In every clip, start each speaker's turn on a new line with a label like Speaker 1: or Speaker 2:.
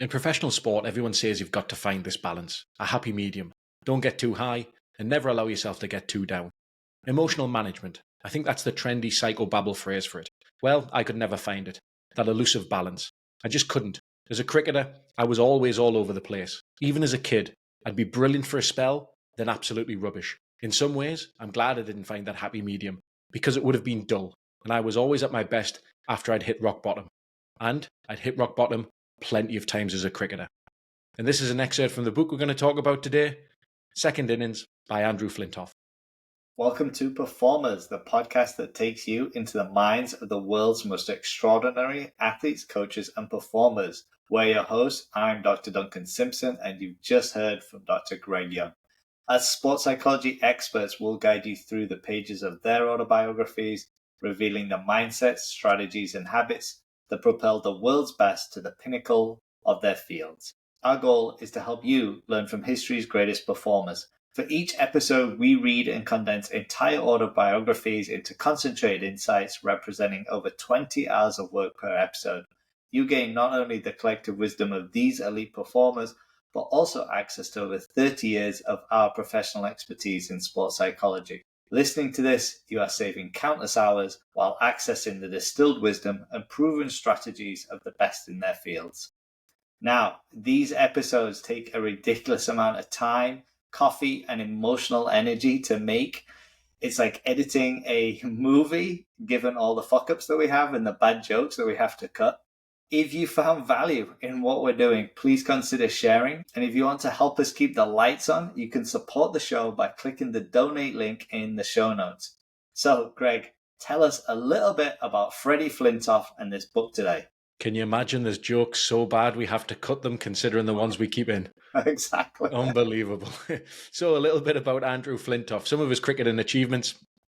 Speaker 1: In professional sport, everyone says you've got to find this balance, a happy medium. Don't get too high and never allow yourself to get too down. Emotional management. I think that's the trendy psychobabble phrase for it. Well, I could never find it. That elusive balance. I just couldn't. As a cricketer, I was always all over the place. Even as a kid, I'd be brilliant for a spell, then absolutely rubbish. In some ways, I'm glad I didn't find that happy medium, because it would have been dull, and I was always at my best after I'd hit rock bottom. And I'd hit rock bottom plenty of times as a cricketer. And this is an excerpt from the book we're going to talk about today, Second Innings by Andrew Flintoff.
Speaker 2: Welcome to Performers, the podcast that takes you into the minds of the world's most extraordinary athletes, coaches, and performers. We're your hosts. I'm Dr. Duncan Simpson, and you've just heard from Dr. Greg Young. As sports psychology experts, we'll guide you through the pages of their autobiographies, revealing the mindsets, strategies, and habits that propelled the world's best to the pinnacle of their fields. Our goal is to help you learn from history's greatest performers. For each episode, we read and condense entire autobiographies into concentrated insights representing over 20 hours of work per episode. You gain not only the collective wisdom of these elite performers, but also access to over 30 years of our professional expertise in sports psychology. Listening to this, you are saving countless hours while accessing the distilled wisdom and proven strategies of the best in their fields. Now, these episodes take a ridiculous amount of time, coffee, and emotional energy to make. It's like editing a movie, given all the fuck-ups that we have and the bad jokes that we have to cut. If you found value in what we're doing, please consider sharing. And if you want to help us keep the lights on, you can support the show by clicking the donate link in the show notes. So, Greg, tell us a little bit about Freddie Flintoff and this book today.
Speaker 1: Can you imagine there's jokes so bad we have to cut them considering the ones we keep in?
Speaker 2: Exactly.
Speaker 1: Unbelievable. So a little bit about Andrew Flintoff, some of his cricketing achievements.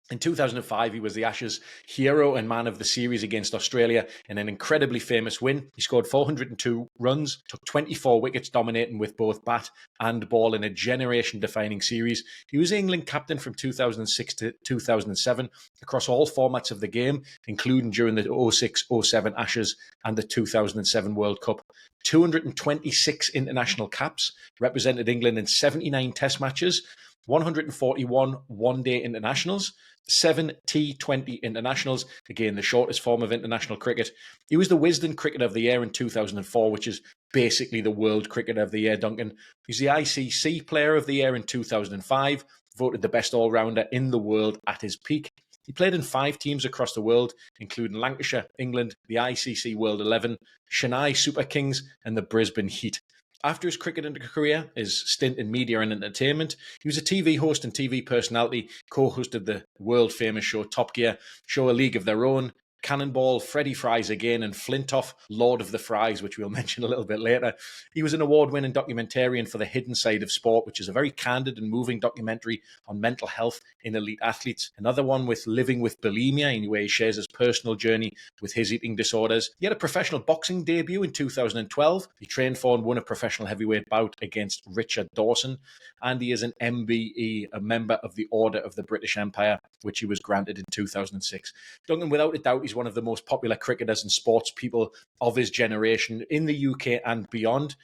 Speaker 1: In 2005, he was the Ashes hero and man of the series against Australia in an incredibly famous win. He scored 402 runs, took 24 wickets, dominating with both bat and ball in a generation-defining series. He was England captain from 2006 to 2007 across all formats of the game, including during the 06-07 Ashes and the 2007 World Cup. 226 international caps, represented England in 79 test matches, 141 one-day internationals, 7 T20 internationals, again, the shortest form of international cricket. He was the Wisden Cricketer of the Year in 2004, which is basically the World Cricketer of the Year, Duncan. He's the ICC Player of the Year in 2005, voted the best all-rounder in the world at his peak. He played in 5 teams across the world, including Lancashire, England, the ICC World 11, Chennai Super Kings, and the Brisbane Heat. After his cricketing career, his stint in media and entertainment, he was a TV host and TV personality, co-hosted the world-famous show Top Gear, Show a League of Their Own, Cannonball, Freddie Fries Again, and Flintoff, Lord of the Fries, which we'll mention a little bit later. He was an award-winning documentarian for The Hidden Side of Sport, which is a very candid and moving documentary on mental health in elite athletes. Another one with Living with Bulimia, where he shares his personal journey with his eating disorders. He had a professional boxing debut in 2012. He trained for and won a professional heavyweight bout against Richard Dawson. And he is an MBE, a member of the Order of the British Empire, which he was granted in 2006. Duncan, without a doubt, he's one of the most popular cricketers and sports people of his generation in the UK and beyond.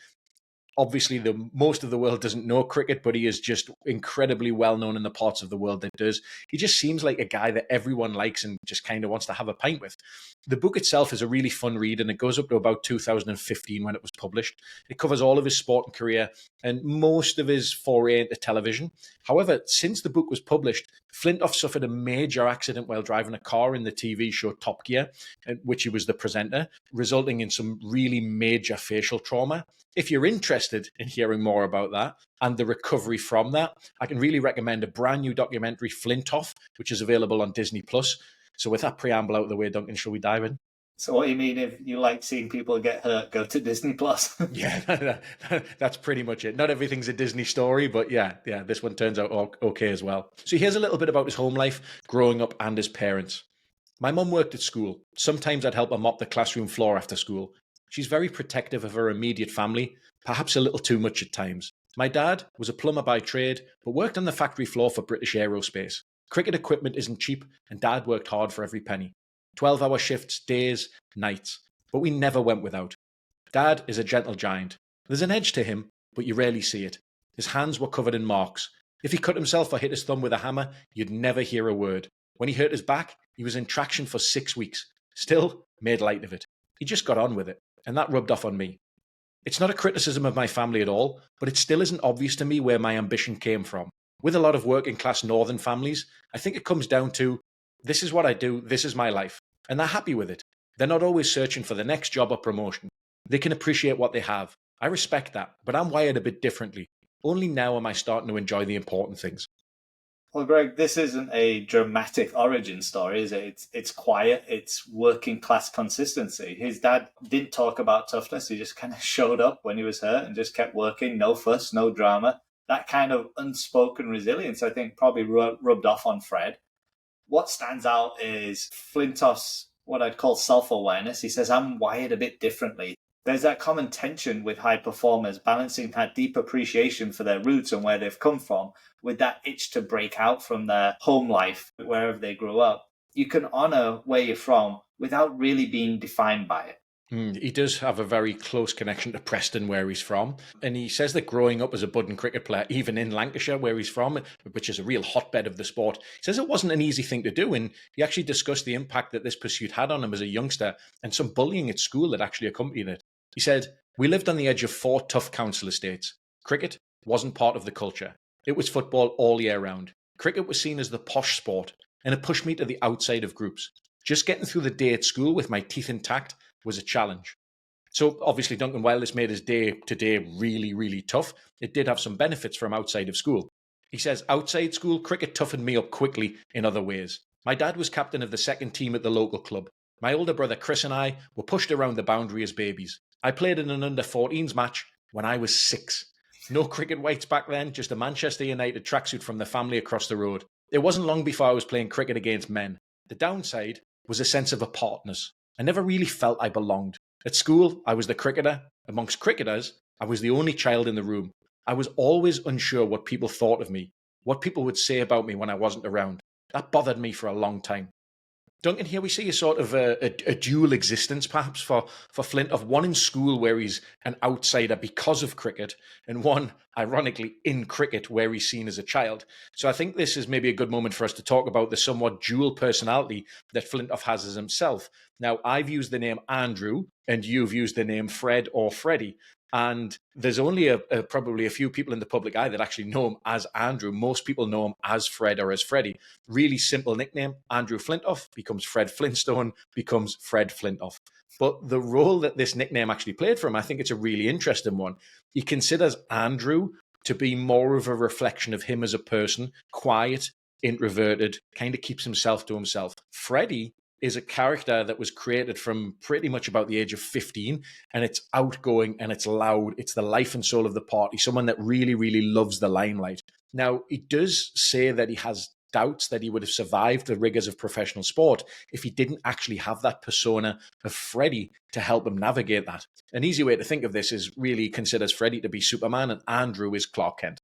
Speaker 1: Obviously, most of the world doesn't know cricket, but he is just incredibly well known in the parts of the world that does. He just seems like a guy that everyone likes and just kind of wants to have a pint with. The book itself is a really fun read, and it goes up to about 2015 when it was published. It covers all of his sport and career and most of his foray into television. However, since the book was published, Flintoff suffered a major accident while driving a car in the TV show Top Gear, which he was the presenter, resulting in some really major facial trauma. If you're interested in hearing more about that and the recovery from that, I can really recommend a brand new documentary, Flintoff, which is available on Disney+. So with that preamble out of the way, Duncan, shall we dive in?
Speaker 2: So what you mean, if you like seeing people get hurt, go to Disney+.
Speaker 1: Yeah, that's pretty much it. Not everything's a Disney story, but yeah, this one turns out okay as well. So here's a little bit about his home life, growing up, and his parents. My mum worked at school. Sometimes I'd help her mop the classroom floor after school. She's very protective of her immediate family, perhaps a little too much at times. My dad was a plumber by trade, but worked on the factory floor for British Aerospace. Cricket equipment isn't cheap, and Dad worked hard for every penny. 12-hour shifts, days, nights. But we never went without. Dad is a gentle giant. There's an edge to him, but you rarely see it. His hands were covered in marks. If he cut himself or hit his thumb with a hammer, you'd never hear a word. When he hurt his back, he was in traction for 6 weeks. Still, made light of it. He just got on with it, and that rubbed off on me. It's not a criticism of my family at all, but it still isn't obvious to me where my ambition came from. With a lot of working class northern families, I think it comes down to, this is what I do, this is my life, and they're happy with it. They're not always searching for the next job or promotion. They can appreciate what they have. I respect that, but I'm wired a bit differently. Only now am I starting to enjoy the important things.
Speaker 2: Well, Greg, this isn't a dramatic origin story, is it? It's quiet. It's working class consistency. His dad didn't talk about toughness. He just kind of showed up when he was hurt and just kept working. No fuss, no drama. That kind of unspoken resilience, I think, probably rubbed off on Fred. What stands out is Flintoff's, what I'd call self-awareness. He says, I'm wired a bit differently. There's that common tension with high performers, balancing that deep appreciation for their roots and where they've come from with that itch to break out from their home life, wherever they grew up. You can honor where you're from without really being defined by it.
Speaker 1: He does have a very close connection to Preston, where he's from. And he says that growing up as a budding cricket player, even in Lancashire, where he's from, which is a real hotbed of the sport, he says it wasn't an easy thing to do. And he actually discussed the impact that this pursuit had on him as a youngster and some bullying at school that actually accompanied it. He said, we lived on the edge of 4 tough council estates. Cricket wasn't part of the culture. It was football all year round. Cricket was seen as the posh sport, and it pushed me to the outside of groups. Just getting through the day at school with my teeth intact was a challenge. So obviously Duncan, while this made his day to day really, really tough, it did have some benefits from outside of school. He says, outside school, cricket toughened me up quickly in other ways. My dad was captain of the second team at the local club. My older brother Chris and I were pushed around the boundary as babies. I played in an under-14s match when I was 6. No cricket whites back then, just a Manchester United tracksuit from the family across the road. It wasn't long before I was playing cricket against men. The downside was a sense of apartness. I never really felt I belonged. At school, I was the cricketer. Amongst cricketers, I was the only child in the room. I was always unsure what people thought of me, what people would say about me when I wasn't around. That bothered me for a long time. Duncan, here we see a sort of a dual existence, perhaps, for Flintoff. One in school where he's an outsider because of cricket, and one, ironically, in cricket where he's seen as a child. So I think this is maybe a good moment for us to talk about the somewhat dual personality that Flintoff has as himself. Now, I've used the name Andrew, and you've used the name Fred or Freddie. And there's only probably a few people in the public eye that actually know him as Andrew. Most people know him as Fred or as Freddie. Really simple nickname. Andrew Flintoff becomes Fred Flintstone, becomes Fred Flintoff. But the role that this nickname actually played for him, I think it's a really interesting one. He considers Andrew to be more of a reflection of him as a person, quiet, introverted, kind of keeps himself to himself. Freddie is a character that was created from pretty much about the age of 15, and it's outgoing and it's loud. It's the life and soul of the party, someone that really, really loves the limelight. Now, he does say that he has doubts that he would have survived the rigors of professional sport if he didn't actually have that persona of Freddie to help him navigate that. An easy way to think of this is really considers Freddie to be Superman and Andrew is Clark Kent.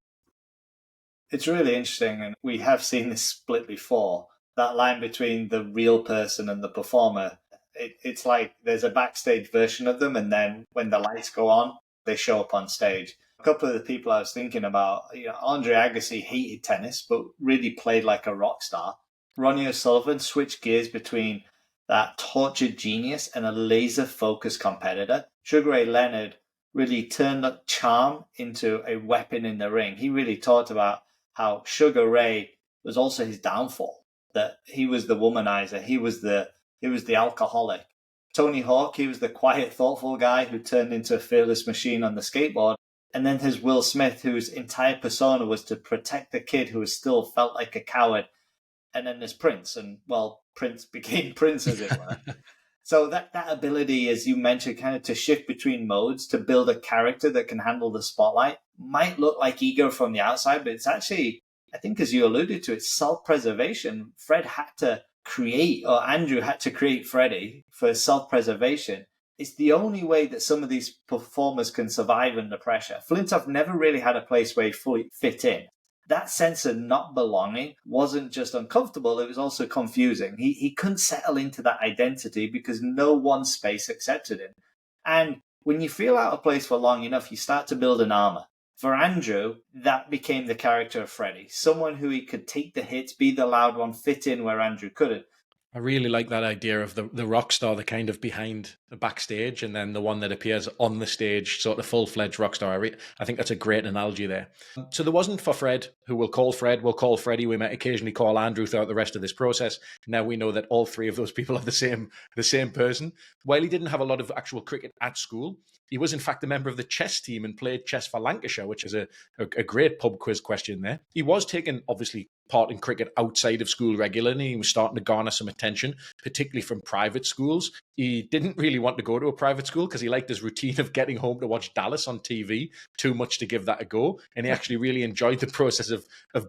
Speaker 2: It's really interesting, and we have seen this split before. That line between the real person and the performer, it's like there's a backstage version of them, and then when the lights go on, they show up on stage. A couple of the people I was thinking about, Andre Agassi hated tennis, but really played like a rock star. Ronnie O'Sullivan switched gears between that tortured genius and a laser-focused competitor. Sugar Ray Leonard really turned that charm into a weapon in the ring. He really talked about how Sugar Ray was also his downfall. That he was the womanizer, he was the alcoholic. Tony Hawk, he was the quiet, thoughtful guy who turned into a fearless machine on the skateboard. And then there's Will Smith, whose entire persona was to protect the kid who still felt like a coward. And then there's Prince, and Prince became Prince, as it were. So that ability, as you mentioned, kind of to shift between modes, to build a character that can handle the spotlight, might look like ego from the outside, but it's actually, I think, as you alluded to, it's self-preservation. Andrew had to create Freddie for self-preservation. It's the only way that some of these performers can survive under pressure. Flintoff never really had a place where he fully fit in. That sense of not belonging wasn't just uncomfortable, it was also confusing. He couldn't settle into that identity because no one space accepted him. And When you feel out of place for long enough, you start to build an armor. For Andrew, that became the character of Freddie, someone who he could take the hits, be the loud one, fit in where Andrew couldn't.
Speaker 1: I really like that idea of the rock star, the kind of behind the backstage, and then the one that appears on the stage, sort of full-fledged rock star. I think that's a great analogy there. So there wasn't for Fred, who we'll call Freddie. We might occasionally call Andrew throughout the rest of this process. Now we know that all three of those people are the same person. While he didn't have a lot of actual cricket at school, he was in fact a member of the chess team and played chess for Lancashire, which is a great pub quiz question there. He was taking, obviously, part in cricket outside of school regularly. He was starting to garner some attention, particularly from private schools. He didn't really want to go to a private school because he liked his routine of getting home to watch Dallas on TV too much to give that a go. And he actually really enjoyed the process of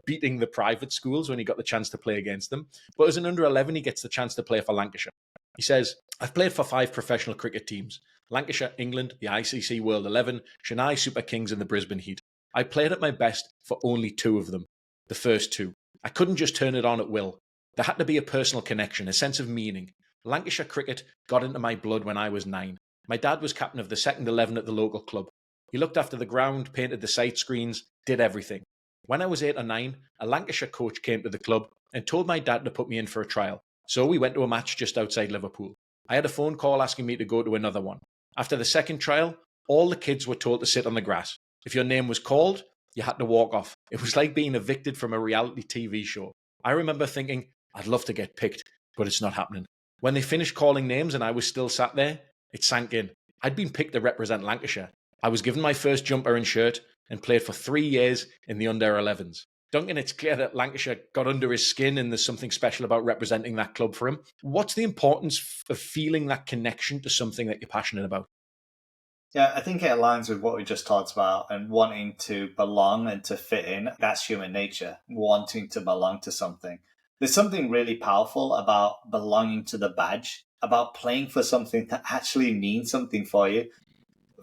Speaker 1: beating the private schools when he got the chance to play against them. But as an under 11, he gets the chance to play for Lancashire. He says, I've played for 5 professional cricket teams: Lancashire, England, the ICC World 11, Chennai Super Kings and the Brisbane Heat. I played at my best for only 2 of them, the first 2. I couldn't just turn it on at will. There had to be a personal connection, a sense of meaning. Lancashire cricket got into my blood when I was 9. My dad was captain of the second 11 at the local club. He looked after the ground, painted the sight screens, did everything. When I was 8 or 9, a Lancashire coach came to the club and told my dad to put me in for a trial. So we went to a match just outside Liverpool. I had a phone call asking me to go to another one. After the second trial, all the kids were told to sit on the grass. If your name was called, you had to walk off. It was like being evicted from a reality TV show. I remember thinking, I'd love to get picked, but it's not happening. When they finished calling names and I was still sat there, it sank in. I'd been picked to represent Lancashire. I was given my first jumper and shirt and played for 3 years in the under 11s. Duncan, it's clear that Lancashire got under his skin and there's something special about representing that club for him. What's the importance of feeling that connection to something that you're passionate about?
Speaker 2: Yeah, I think it aligns with what we just talked about and wanting to belong and to fit in. That's human nature, wanting to belong to something. There's something really powerful about belonging to the badge, about playing for something that actually means something for you.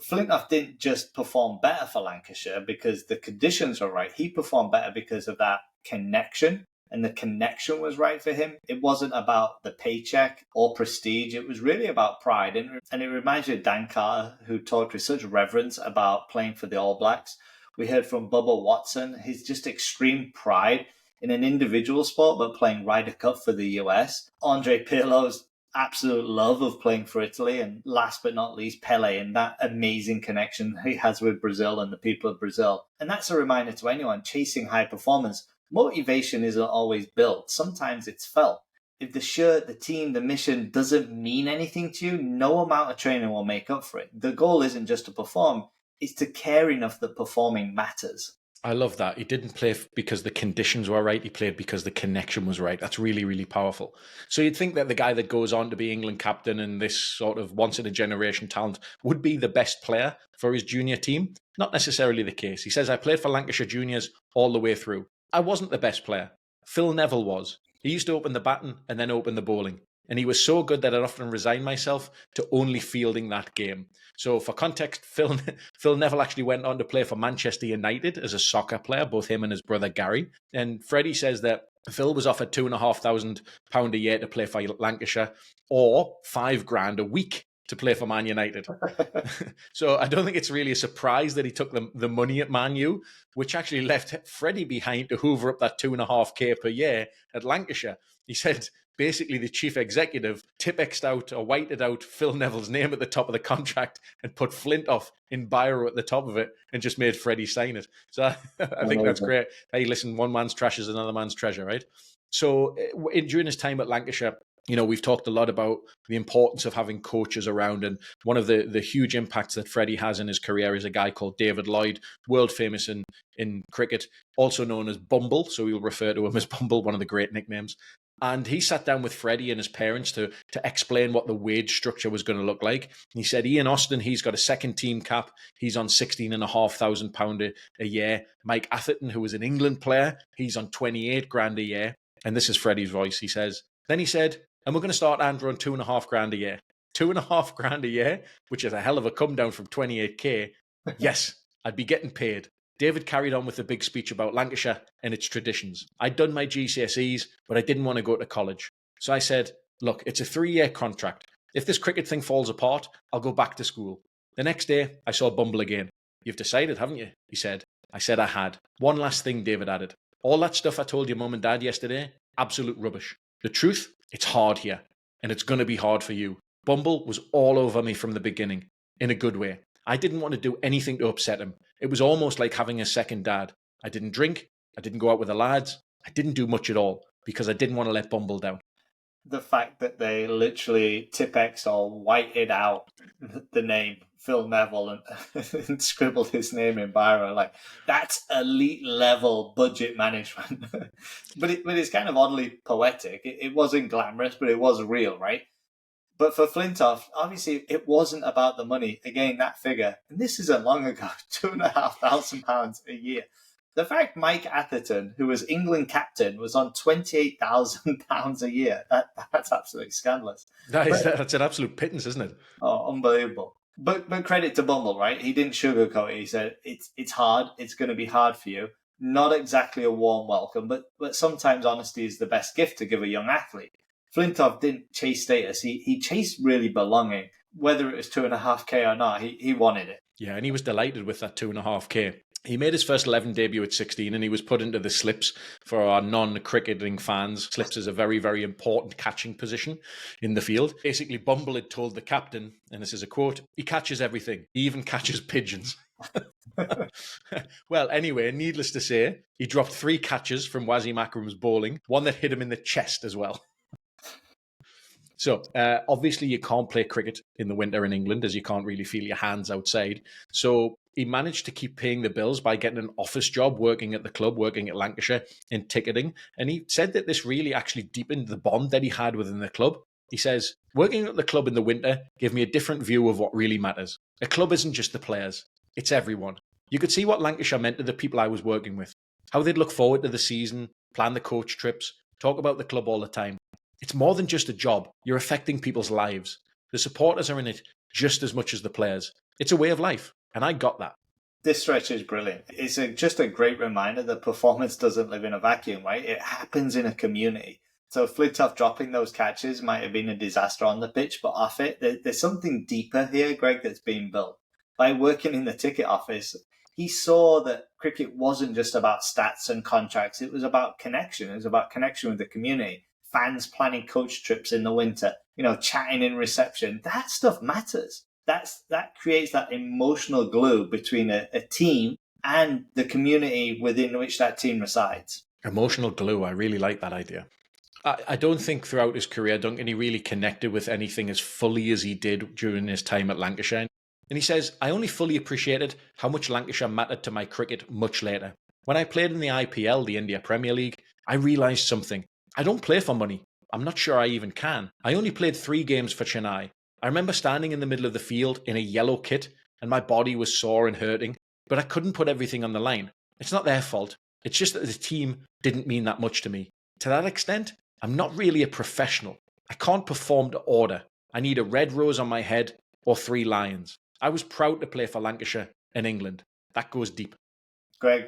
Speaker 2: Flintoff didn't just perform better for Lancashire because the conditions were right. He performed better because of that connection, and the connection was right for him. It wasn't about the paycheck or prestige. It was really about pride. And it reminds me of Dan Carter, who talked with such reverence about playing for the All Blacks. We heard from Bubba Watson, his just extreme pride in an individual sport, but playing Ryder Cup for the US. Andre Pirlo's absolute love of playing for Italy, and last but not least, Pele and that amazing connection he has with Brazil and the people of Brazil. And that's a reminder to anyone chasing high performance. Motivation isn't always built. Sometimes it's felt. If the shirt, the team, the mission doesn't mean anything to you, no amount of training will make up for it. The goal isn't just to perform, it's to care enough that performing matters.
Speaker 1: I love that. He didn't play because the conditions were right. He played because the connection was right. That's really, really powerful. So you'd think that the guy that goes on to be England captain and this sort of once-in-a-generation talent would be the best player for his junior team. Not necessarily the case. He says, I played for Lancashire juniors all the way through. I wasn't the best player. Phil Neville was. He used to open the batting and then open the bowling. And he was so good that I'd often resign myself to only fielding that game. So for context, Phil Neville actually went on to play for Manchester United as a soccer player, both him and his brother Gary. And Freddie says that Phil was offered £2,500 a year to play for Lancashire, or £5,000 a week to play for Man United. So I don't think it's really a surprise that he took the money at Man U, which actually left Freddie behind to hoover up that $2,500 per year at Lancashire. He said basically the chief executive Tipp-X'd out or whited out Phil Neville's name at the top of the contract and put Flintoff in biro at the top of it and just made Freddie sign it. So I think that's great. Hey, listen, one man's trash is another man's treasure, right? So during his time at Lancashire, you know, we've talked a lot about the importance of having coaches around, and one of the huge impacts that Freddie has in his career is a guy called David Lloyd, world famous in cricket, also known as Bumble, so we'll refer to him as Bumble, one of the great nicknames. And he sat down with Freddie and his parents to explain what the wage structure was going to look like. And he said, Ian Austin, he's got a second team cap. He's on £16,500 a year. Mike Atherton, who was an England player, he's on $28,000 a year. And this is Freddie's voice. He says, then he said, and we're going to start Andrew on $2,500 a year. $2,500 a year, which is a hell of a come down from $28,000. Yes, I'd be getting paid. David carried on with a big speech about Lancashire and its traditions. I'd done my GCSEs, but I didn't want to go to college. So I said, look, it's a 3-year contract. If this cricket thing falls apart, I'll go back to school. The next day, I saw Bumble again. You've decided, haven't you? He said. I said I had. One last thing, David added. All that stuff I told your mum and dad yesterday, absolute rubbish. The truth, it's hard here. And it's going to be hard for you. Bumble was all over me from the beginning, in a good way. I didn't want to do anything to upset him. It was almost like having a second dad. I didn't drink. I didn't go out with the lads. I didn't do much at all because I didn't want to let Bumble down.
Speaker 2: The fact that they literally Tipex or whited out the name Phil Neville and scribbled his name in biro, like, that's elite level budget management. but it's kind of oddly poetic. It wasn't glamorous, but it was real, right? But for Flintoff, obviously, it wasn't about the money. Again, that figure, and this isn't long ago, £2,500 a year. The fact Mike Atherton, who was England captain, was on £28,000 a year, that's absolutely scandalous.
Speaker 1: That's an absolute pittance, isn't it?
Speaker 2: Oh, unbelievable. But credit to Bumble, right? He didn't sugarcoat it. He said, it's hard. It's going to be hard for you. Not exactly a warm welcome, but sometimes honesty is the best gift to give a young athlete. Flintoff didn't chase status. He chased really belonging. Whether it was 2.5K or not, he wanted it.
Speaker 1: Yeah, and he was delighted with that 2.5K. He made his first 11 debut at 16 and he was put into the slips. For our non-cricketing fans, slips is a very, very important catching position in the field. Basically, Bumble had told the captain, and this is a quote, he catches everything. He even catches pigeons. Well, anyway, needless to say, he dropped 3 catches from Wasim Akram's bowling, one that hit him in the chest as well. So, obviously, you can't play cricket in the winter in England as you can't really feel your hands outside. So he managed to keep paying the bills by getting an office job working at the club, working at Lancashire in ticketing. And he said that this really actually deepened the bond that he had within the club. He says, working at the club in the winter gave me a different view of what really matters. A club isn't just the players, it's everyone. You could see what Lancashire meant to the people I was working with, how they'd look forward to the season, plan the coach trips, talk about the club all the time. It's more than just a job. You're affecting people's lives. The supporters are in it just as much as the players. It's a way of life, and I got that.
Speaker 2: This stretch is brilliant. It's just a great reminder that performance doesn't live in a vacuum, right? It happens in a community. So Flintoff dropping those catches might have been a disaster on the pitch, but off it, there's something deeper here, Greg, that's being built. By working in the ticket office, he saw that cricket wasn't just about stats and contracts. It was about connection. It was about connection with the community. Fans planning coach trips in the winter, chatting in reception. That stuff matters. That creates that emotional glue between a team and the community within which that team resides.
Speaker 1: Emotional glue. I really like that idea. I don't think throughout his career, Duncan, he really connected with anything as fully as he did during his time at Lancashire. And he says, I only fully appreciated how much Lancashire mattered to my cricket much later. When I played in the IPL, the India Premier League, I realised something. I don't play for money. I'm not sure I even can. I only played 3 games for Chennai. I remember standing in the middle of the field in a yellow kit and my body was sore and hurting, but I couldn't put everything on the line. It's not their fault. It's just that the team didn't mean that much to me. To that extent, I'm not really a professional. I can't perform to order. I need a red rose on my head or 3 lions. I was proud to play for Lancashire and England. That goes deep.
Speaker 2: Greg,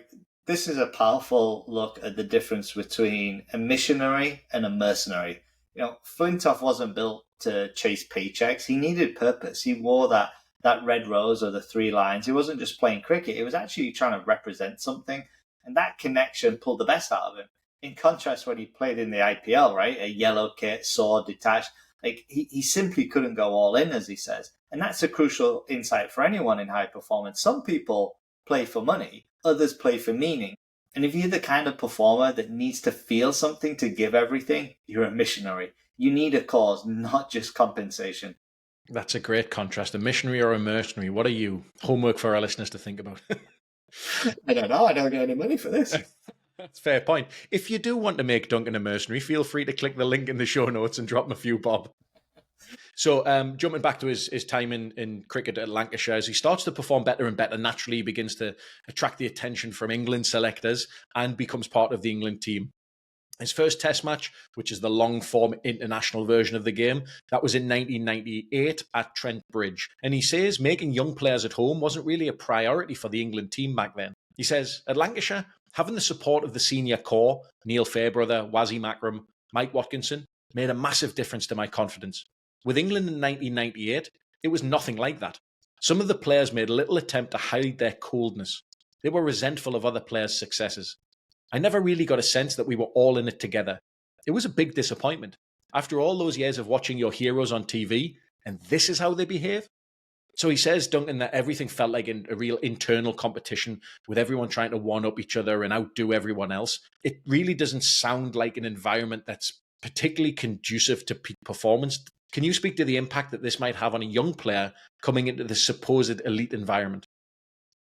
Speaker 2: this is a powerful look at the difference between a missionary and a mercenary. Flintoff wasn't built to chase paychecks. He needed purpose. He wore that red rose or the 3 lions. He wasn't just playing cricket. He was actually trying to represent something. And that connection pulled the best out of him. In contrast, when he played in the IPL, right? A yellow kit, sword, detached. Like he simply couldn't go all in, as he says. And that's a crucial insight for anyone in high performance. Some people play for money. Others play for meaning. And if you're the kind of performer that needs to feel something to give everything, you're a missionary. You need a cause, not just compensation.
Speaker 1: That's a great contrast. A missionary or a mercenary? What are you? Homework for our listeners to think about.
Speaker 2: I don't know. I don't get any money for this.
Speaker 1: That's a fair point. If you do want to make Duncan a mercenary, feel free to click the link in the show notes and drop him a few bob. So jumping back to his time in cricket at Lancashire, as he starts to perform better and better, naturally he begins to attract the attention from England selectors and becomes part of the England team. His first test match, which is the long-form international version of the game, that was in 1998 at Trent Bridge. And he says making young players at home wasn't really a priority for the England team back then. He says, at Lancashire, having the support of the senior core, Neil Fairbrother, Wasim Akram, Mike Watkinson, made a massive difference to my confidence. With England in 1998, it was nothing like that. Some of the players made little attempt to hide their coldness. They were resentful of other players' successes. I never really got a sense that we were all in it together. It was a big disappointment. After all those years of watching your heroes on TV, and this is how they behave? So he says, Duncan, that everything felt like a real internal competition with everyone trying to one-up each other and outdo everyone else. It really doesn't sound like an environment that's particularly conducive to peak performance. Can you speak to the impact that this might have on a young player coming into this supposed elite environment?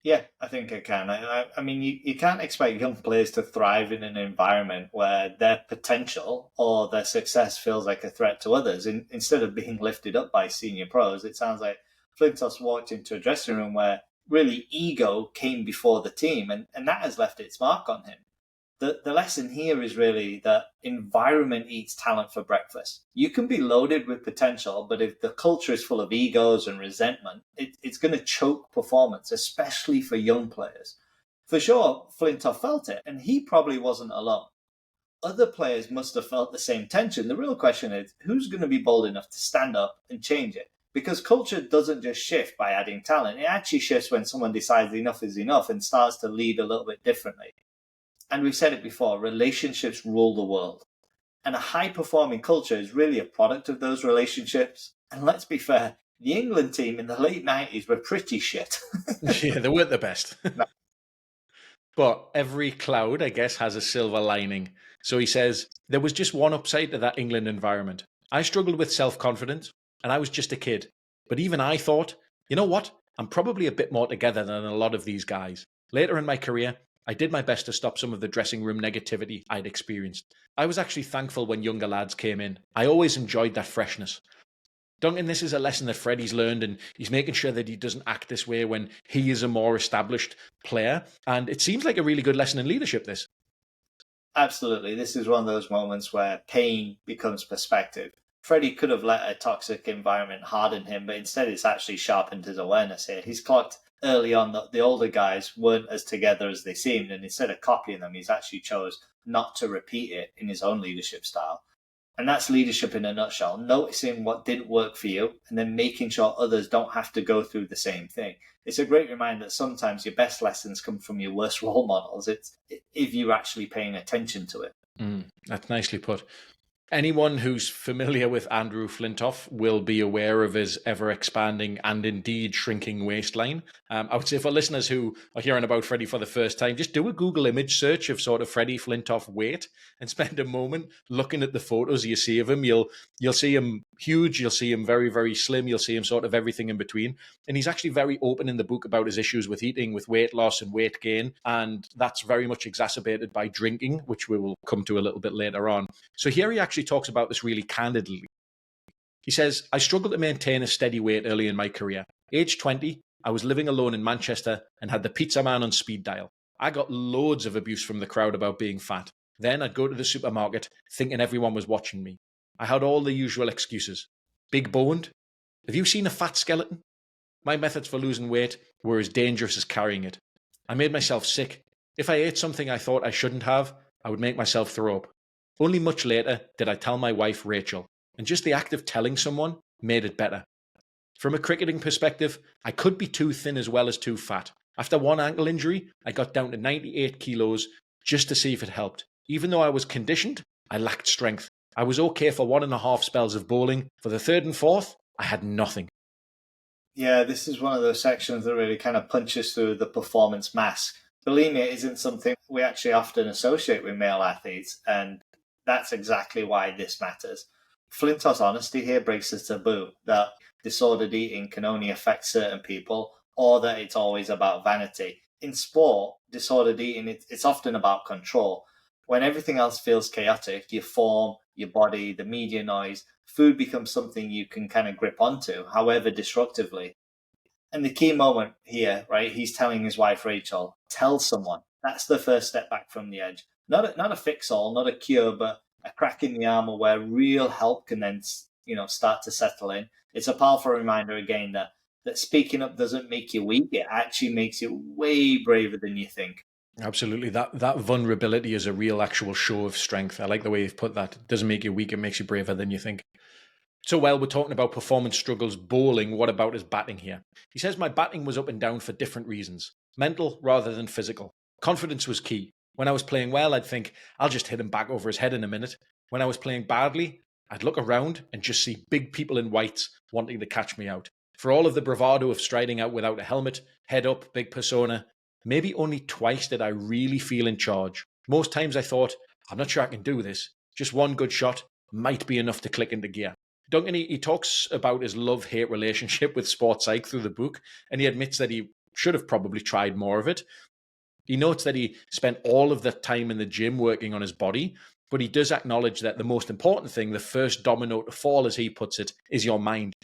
Speaker 2: Yeah, I think I can. I mean, you can't expect young players to thrive in an environment where their potential or their success feels like a threat to others. Instead of being lifted up by senior pros, it sounds like Flintoff walked into a dressing room where really ego came before the team, and that has left its mark on him. The lesson here is really that environment eats talent for breakfast. You can be loaded with potential, but if the culture is full of egos and resentment, it's going to choke performance, especially for young players. For sure, Flintoff felt it, and he probably wasn't alone. Other players must have felt the same tension. The real question is, who's going to be bold enough to stand up and change it? Because culture doesn't just shift by adding talent. It actually shifts when someone decides enough is enough and starts to lead a little bit differently. And we've said it before, relationships rule the world. And a high-performing culture is really a product of those relationships. And let's be fair, the England team in the late 90s were pretty shit.
Speaker 1: Yeah, they weren't the best.
Speaker 2: No.
Speaker 1: But every cloud, I guess, has a silver lining. So he says, there was just one upside to that England environment. I struggled with self-confidence, and I was just a kid. But even I thought, you know what? I'm probably a bit more together than a lot of these guys. Later in my career, I did my best to stop some of the dressing room negativity I'd experienced. I was actually thankful when younger lads came in. I always enjoyed that freshness. Duncan, this is a lesson that Freddie's learned, and he's making sure that he doesn't act this way when he is a more established player. And it seems like a really good lesson in leadership, this.
Speaker 2: Absolutely. This is one of those moments where pain becomes perspective. Freddie could have let a toxic environment harden him, but instead it's actually sharpened his awareness here. He's clocked early on that the older guys weren't as together as they seemed, and instead of copying them, he's actually chose not to repeat it in his own leadership style. And that's leadership in a nutshell, noticing what didn't work for you and then making sure others don't have to go through the same thing. It's a great reminder that sometimes your best lessons come from your worst role models. It's if you're actually paying attention to it.
Speaker 1: That's nicely put. Anyone who's familiar with Andrew Flintoff will be aware of his ever-expanding and indeed shrinking waistline. I would say for listeners who are hearing about Freddie for the first time, just do a Google image search of sort of Freddie Flintoff weight and spend a moment looking at the photos you see of him. You'll see him huge, you'll see him very, very slim, you'll see him sort of everything in between. And he's actually very open in the book about his issues with eating, with weight loss and weight gain. And that's very much exacerbated by drinking, which we will come to a little bit later on. So here he actually talks about this really candidly. He says, I struggled to maintain a steady weight early in my career. Age 20, I was living alone in Manchester and had the pizza man on speed dial. I got loads of abuse from the crowd about being fat. Then I'd go to the supermarket thinking everyone was watching me. I had all the usual excuses. Big boned? Have you seen a fat skeleton? My methods for losing weight were as dangerous as carrying it. I made myself sick. If I ate something I thought I shouldn't have, I would make myself throw up. Only much later did I tell my wife, Rachel, and just the act of telling someone made it better. From a cricketing perspective, I could be too thin as well as too fat. After one ankle injury, I got down to 98 kilos just to see if it helped. Even though I was conditioned, I lacked strength. I was okay for 1.5 spells of bowling. For the third and fourth, I had nothing.
Speaker 2: Yeah, this is one of those sections that really kind of punches through the performance mask. Bulimia isn't something we actually often associate with male athletes, and that's exactly why this matters. Flintoff's honesty here breaks the taboo that disordered eating can only affect certain people, or that it's always about vanity. In sport, disordered eating, it's often about control. When everything else feels chaotic, your form, your body, the media noise, food becomes something you can kind of grip onto, however destructively. And the key moment here, right, he's telling his wife, Rachel, tell someone. That's the first step back from the edge. Not a fix-all, not a cure, but a crack in the armor where real help can then, start to settle in. It's a powerful reminder again that speaking up doesn't make you weak. It actually makes you way braver than you think.
Speaker 1: Absolutely. That vulnerability is a real actual show of strength. I like the way you've put that. It doesn't make you weak. It makes you braver than you think. So while we're talking about performance struggles bowling, what about his batting here? He says, my batting was up and down for different reasons, mental rather than physical. Confidence was key. When I was playing well, I'd think, I'll just hit him back over his head in a minute. When I was playing badly, I'd look around and just see big people in whites wanting to catch me out. For all of the bravado of striding out without a helmet, head up, big persona, maybe only twice did I really feel in charge. Most times I thought, I'm not sure I can do this. Just one good shot might be enough to click into gear. Duncan, he talks about his love-hate relationship with sports psych through the book, and he admits that he should have probably tried more of it. He notes that he spent all of the time in the gym working on his body, but he does acknowledge that the most important thing, the first domino to fall, as he puts it, is your mind.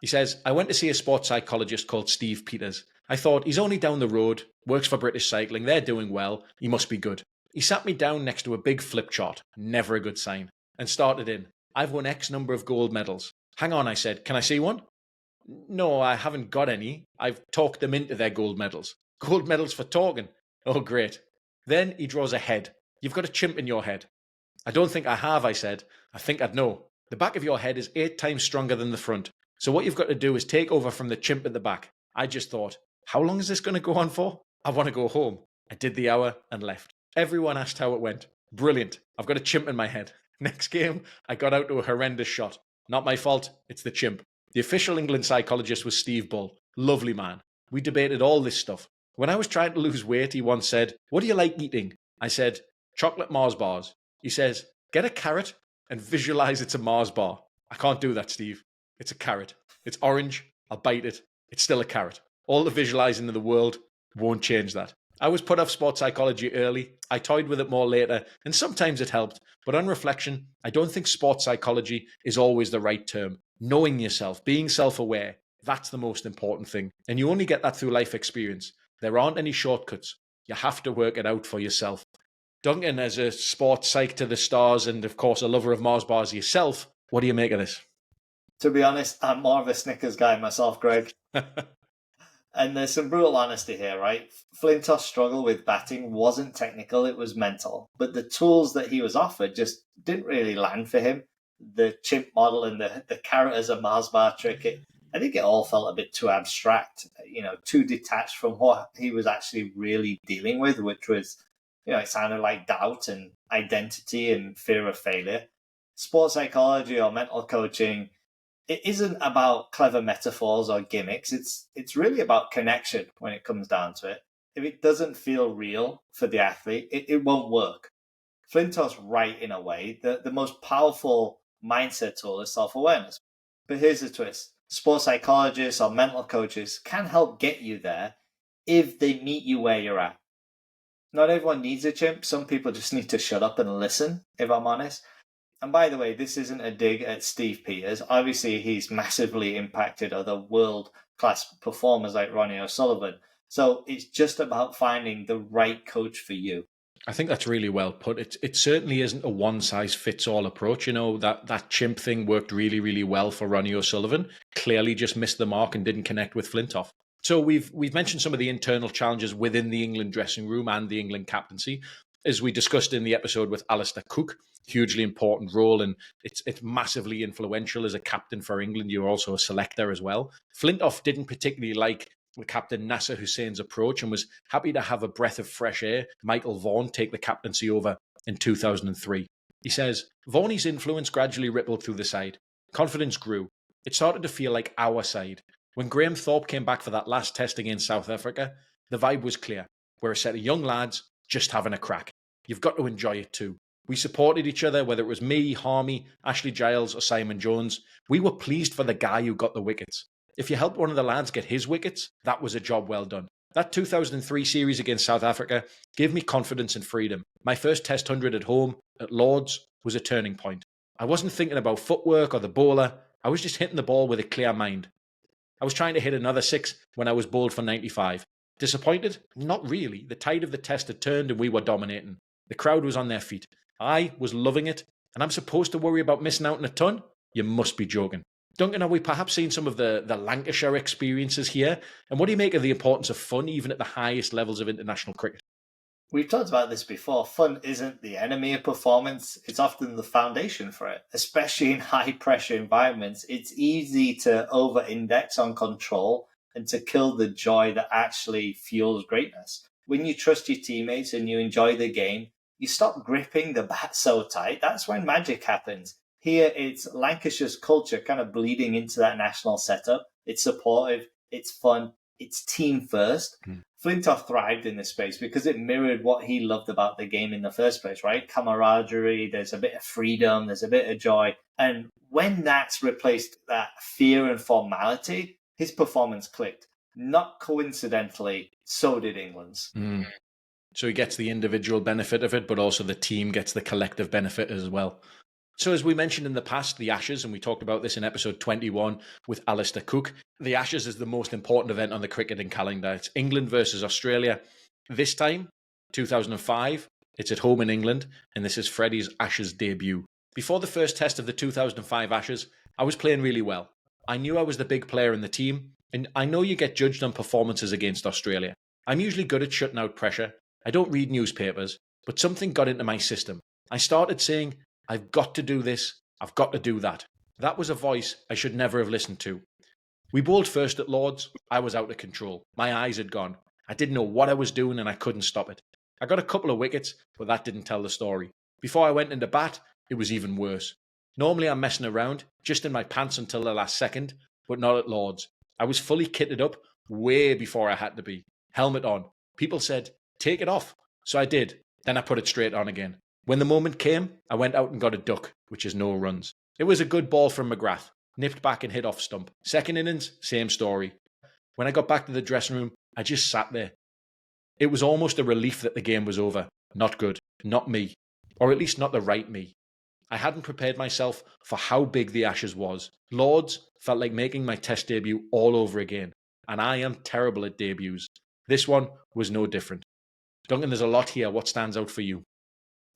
Speaker 1: He says, I went to see a sports psychologist called Steve Peters. I thought, he's only down the road, works for British Cycling, they're doing well, he must be good. He sat me down next to a big flip chart, never a good sign, and started in, I've won X number of gold medals. Hang on, I said, can I see one? No, I haven't got any. I've talked them into their gold medals. Gold medals for talking. Oh, great. Then he draws a head. You've got a chimp in your head. I don't think I have, I said. I think I'd know. The back of your head is 8 times stronger than the front. So what you've got to do is take over from the chimp at the back. I just thought, how long is this going to go on for? I want to go home. I did the hour and left. Everyone asked how it went. Brilliant. I've got a chimp in my head. Next game, I got out to a horrendous shot. Not my fault, it's the chimp. The official England psychologist was Steve Bull. Lovely man. We debated all this stuff. When I was trying to lose weight, he once said, what do you like eating? I said, chocolate Mars bars. He says, get a carrot and visualize it's a Mars bar. I can't do that, Steve. It's a carrot. It's orange. I'll bite it. It's still a carrot. All the visualizing in the world won't change that. I was put off sports psychology early. I toyed with it more later, and sometimes it helped. But on reflection, I don't think sports psychology is always the right term. Knowing yourself, being self-aware, that's the most important thing. And you only get that through life experience. There aren't any shortcuts. You have to work it out for yourself. Duncan, as a sports psych to the stars and, of course, a lover of Mars bars yourself, what do you make of this?
Speaker 2: To be honest, I'm more of a Snickers guy myself, Greg. And there's some brutal honesty here, right? Flintoff's struggle with batting wasn't technical, it was mental. But the tools that he was offered just didn't really land for him. The chimp model and the carrot as a Mars bar trick, I think it all felt a bit too abstract, too detached from what he was actually really dealing with, which was, it sounded like doubt and identity and fear of failure. Sports psychology or mental coaching, it isn't about clever metaphors or gimmicks. It's really about connection when it comes down to it. If it doesn't feel real for the athlete, it won't work. Flintoff's right in a way. The most powerful mindset tool is self-awareness. But here's the twist. Sports psychologists or mental coaches can help get you there if they meet you where you're at. Not everyone needs a chimp. Some people just need to shut up and listen, if I'm honest. And by the way, this isn't a dig at Steve Peters. Obviously, he's massively impacted other world-class performers like Ronnie O'Sullivan. So it's just about finding the right coach for you.
Speaker 1: I think that's really well put. It certainly isn't a one-size-fits-all approach. That chimp thing worked really, really well for Ronnie O'Sullivan. Clearly just missed the mark and didn't connect with Flintoff. So we've mentioned some of the internal challenges within the England dressing room and the England captaincy. As we discussed in the episode with Alistair Cook, hugely important role, and it's massively influential as a captain for England. You're also a selector as well. Flintoff didn't particularly like the captain Nasser Hussein's approach and was happy to have a breath of fresh air, Michael Vaughan, take the captaincy over in 2003. He says, Vaughan's influence gradually rippled through the side. Confidence grew. It started to feel like our side. When Graham Thorpe came back for that last test against South Africa, the vibe was clear. We're a set of young lads just having a crack. You've got to enjoy it too. We supported each other, whether it was me, Harmy, Ashley Giles or Simon Jones. We were pleased for the guy who got the wickets. If you helped one of the lads get his wickets, that was a job well done. That 2003 series against South Africa gave me confidence and freedom. My first Test 100 at home, at Lord's, was a turning point. I wasn't thinking about footwork or the bowler. I was just hitting the ball with a clear mind. I was trying to hit another 6 when I was bowled for 95. Disappointed? Not really. The tide of the test had turned and we were dominating. The crowd was on their feet. I was loving it, and I'm supposed to worry about missing out on a ton? You must be joking. Duncan, are we perhaps seeing some of the Lancashire experiences here? And what do you make of the importance of fun, even at the highest levels of international cricket?
Speaker 2: We've talked about this before. Fun isn't the enemy of performance. It's often the foundation for it, especially in high pressure environments. It's easy to over index on control and to kill the joy that actually fuels greatness. When you trust your teammates and you enjoy the game, you stop gripping the bat so tight. That's when magic happens. Here, it's Lancashire's culture kind of bleeding into that national setup. It's supportive, it's fun, it's team first. Flintoff thrived in this space because it mirrored what he loved about the game in the first place, right? Camaraderie, there's a bit of freedom, there's a bit of joy. And when that's replaced that fear and formality, his performance clicked. Not coincidentally, so did England's.
Speaker 1: So he gets the individual benefit of it, but also the team gets the collective benefit as well. So as we mentioned in the past, the Ashes, and we talked about this in episode 21 with Alistair Cook, the Ashes is the most important event on the cricketing calendar. It's England versus Australia. This time, 2005, it's at home in England, and this is Freddie's Ashes debut. Before the first test of the 2005 Ashes, I was playing really well. I knew I was the big player in the team, and I know you get judged on performances against Australia. I'm usually good at shutting out pressure. I don't read newspapers, but something got into my system. I started saying, I've got to do this, I've got to do that. That was a voice I should never have listened to. We bowled first at Lords. I was out of control. My eyes had gone. I didn't know what I was doing and I couldn't stop it. I got a couple of wickets, but that didn't tell the story. Before I went into bat, it was even worse. Normally I'm messing around, just in my pants until the last second, but not at Lords. I was fully kitted up way before I had to be. Helmet on. People said, take it off. So I did. Then I put it straight on again. When the moment came, I went out and got a duck, which is no runs. It was a good ball from McGrath, nipped back and hit off stump. Second innings, same story. When I got back to the dressing room, I just sat there. It was almost a relief that the game was over. Not good, not me, or at least not the right me. I hadn't prepared myself for how big the Ashes was. Lords felt like making my test debut all over again, and I am terrible at debuts. This one was no different. Duncan, there's a lot here. What stands out for you?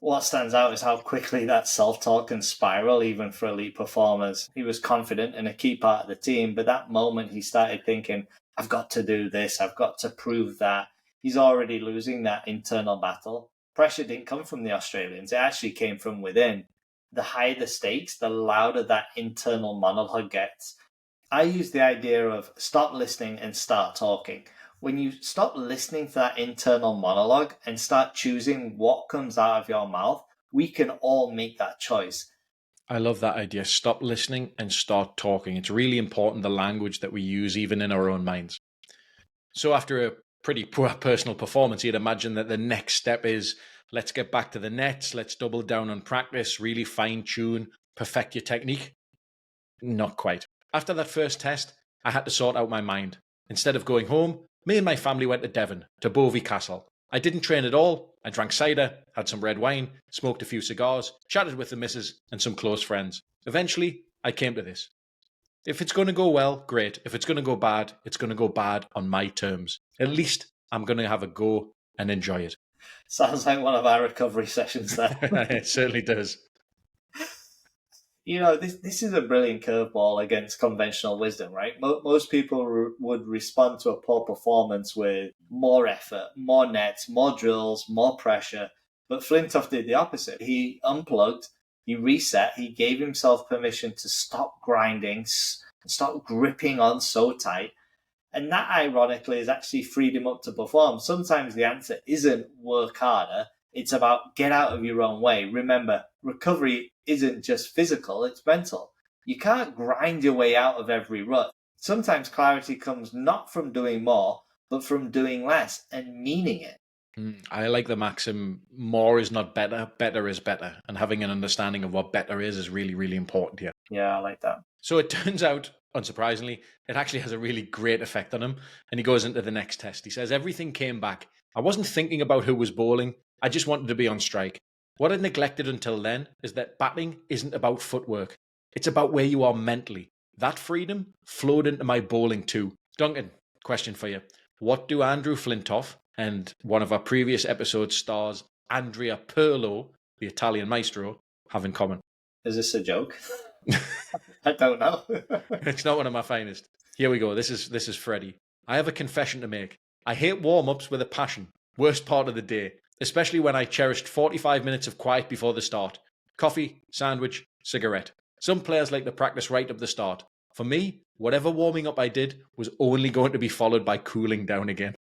Speaker 2: What stands out is how quickly that self-talk can spiral, even for elite performers. He was confident and a key part of the team, but that moment he started thinking, I've got to do this, I've got to prove that. He's already losing that internal battle. Pressure didn't come from the Australians, it actually came from within. The higher the stakes, the louder that internal monologue gets. I use the idea of stop listening and start talking. When you stop listening to that internal monologue and start choosing what comes out of your mouth, we can all make that choice.
Speaker 1: I love that idea. Stop listening and start talking. It's really important, the language that we use, even in our own minds. So after a pretty poor personal performance, you'd imagine that the next step is, let's get back to the nets, let's double down on practice, really fine-tune, perfect your technique. Not quite. After that first test, I had to sort out my mind. Instead of going home, me and my family went to Devon, to Bovey Castle. I didn't train at all. I drank cider, had some red wine, smoked a few cigars, chatted with the missus and some close friends. Eventually, I came to this. If it's going to go well, great. If it's going to go bad, it's going to go bad on my terms. At least I'm going to have a go and enjoy it.
Speaker 2: Sounds like one of our recovery sessions there.
Speaker 1: It certainly does.
Speaker 2: You know, this is a brilliant curveball against conventional wisdom, right? Most people would respond to a poor performance with more effort, more nets, more drills, more pressure. But Flintoff did the opposite. He unplugged, he reset, he gave himself permission to stop grinding, stop gripping on so tight. And that, ironically, has actually freed him up to perform. Sometimes the answer isn't work harder. It's about get out of your own way. Remember, recovery isn't just physical, it's mental. You can't grind your way out of every rut. Sometimes clarity comes not from doing more, but from doing less and meaning it.
Speaker 1: I like the maxim, more is not better, better is better. And having an understanding of what better is really, really important here.
Speaker 2: Yeah, I like that.
Speaker 1: So it turns out, unsurprisingly, it actually has a really great effect on him. And he goes into the next test. He says, everything came back. I wasn't thinking about who was bowling. I just wanted to be on strike. What I'd neglected until then is that batting isn't about footwork. It's about where you are mentally. That freedom flowed into my bowling too. Duncan, question for you. What do Andrew Flintoff and one of our previous episode stars, Andrea Pirlo, the Italian maestro, have in common?
Speaker 2: Is this a joke? I don't know.
Speaker 1: It's not one of my finest. Here we go. This is Freddie. I have a confession to make. I hate warm-ups with a passion. Worst part of the day. especially when I cherished 45 minutes of quiet before the start. Coffee, sandwich, cigarette. Some players like to practice right up the start. For me, whatever warming up I did was only going to be followed by cooling down again.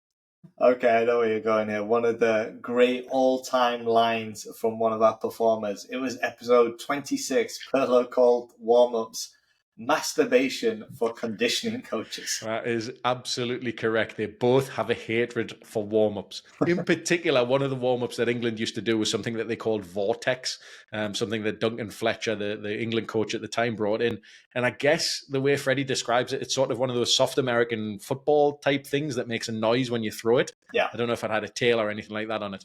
Speaker 2: Okay, I know where you're going here. One of the great all-time lines from one of our performers. It was episode 26, Perlo called warm-ups, masturbation for conditioning coaches.
Speaker 1: That is absolutely correct. They both have a hatred for warm-ups. In particular, one of the warm-ups that England used to do was something that they called Vortex, something that Duncan Fletcher, the England coach at the time, brought in. And I guess the way Freddie describes it, it's sort of one of those soft American football type things that makes a noise when you throw it.
Speaker 2: Yeah.
Speaker 1: I don't know if it had a tail or anything like that on it.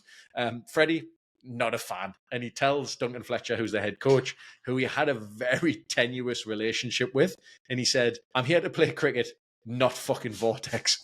Speaker 1: Freddie, not a fan. And he tells Duncan Fletcher, who's the head coach, who he had a very tenuous relationship with. And he said, I'm here to play cricket, not fucking Vortex.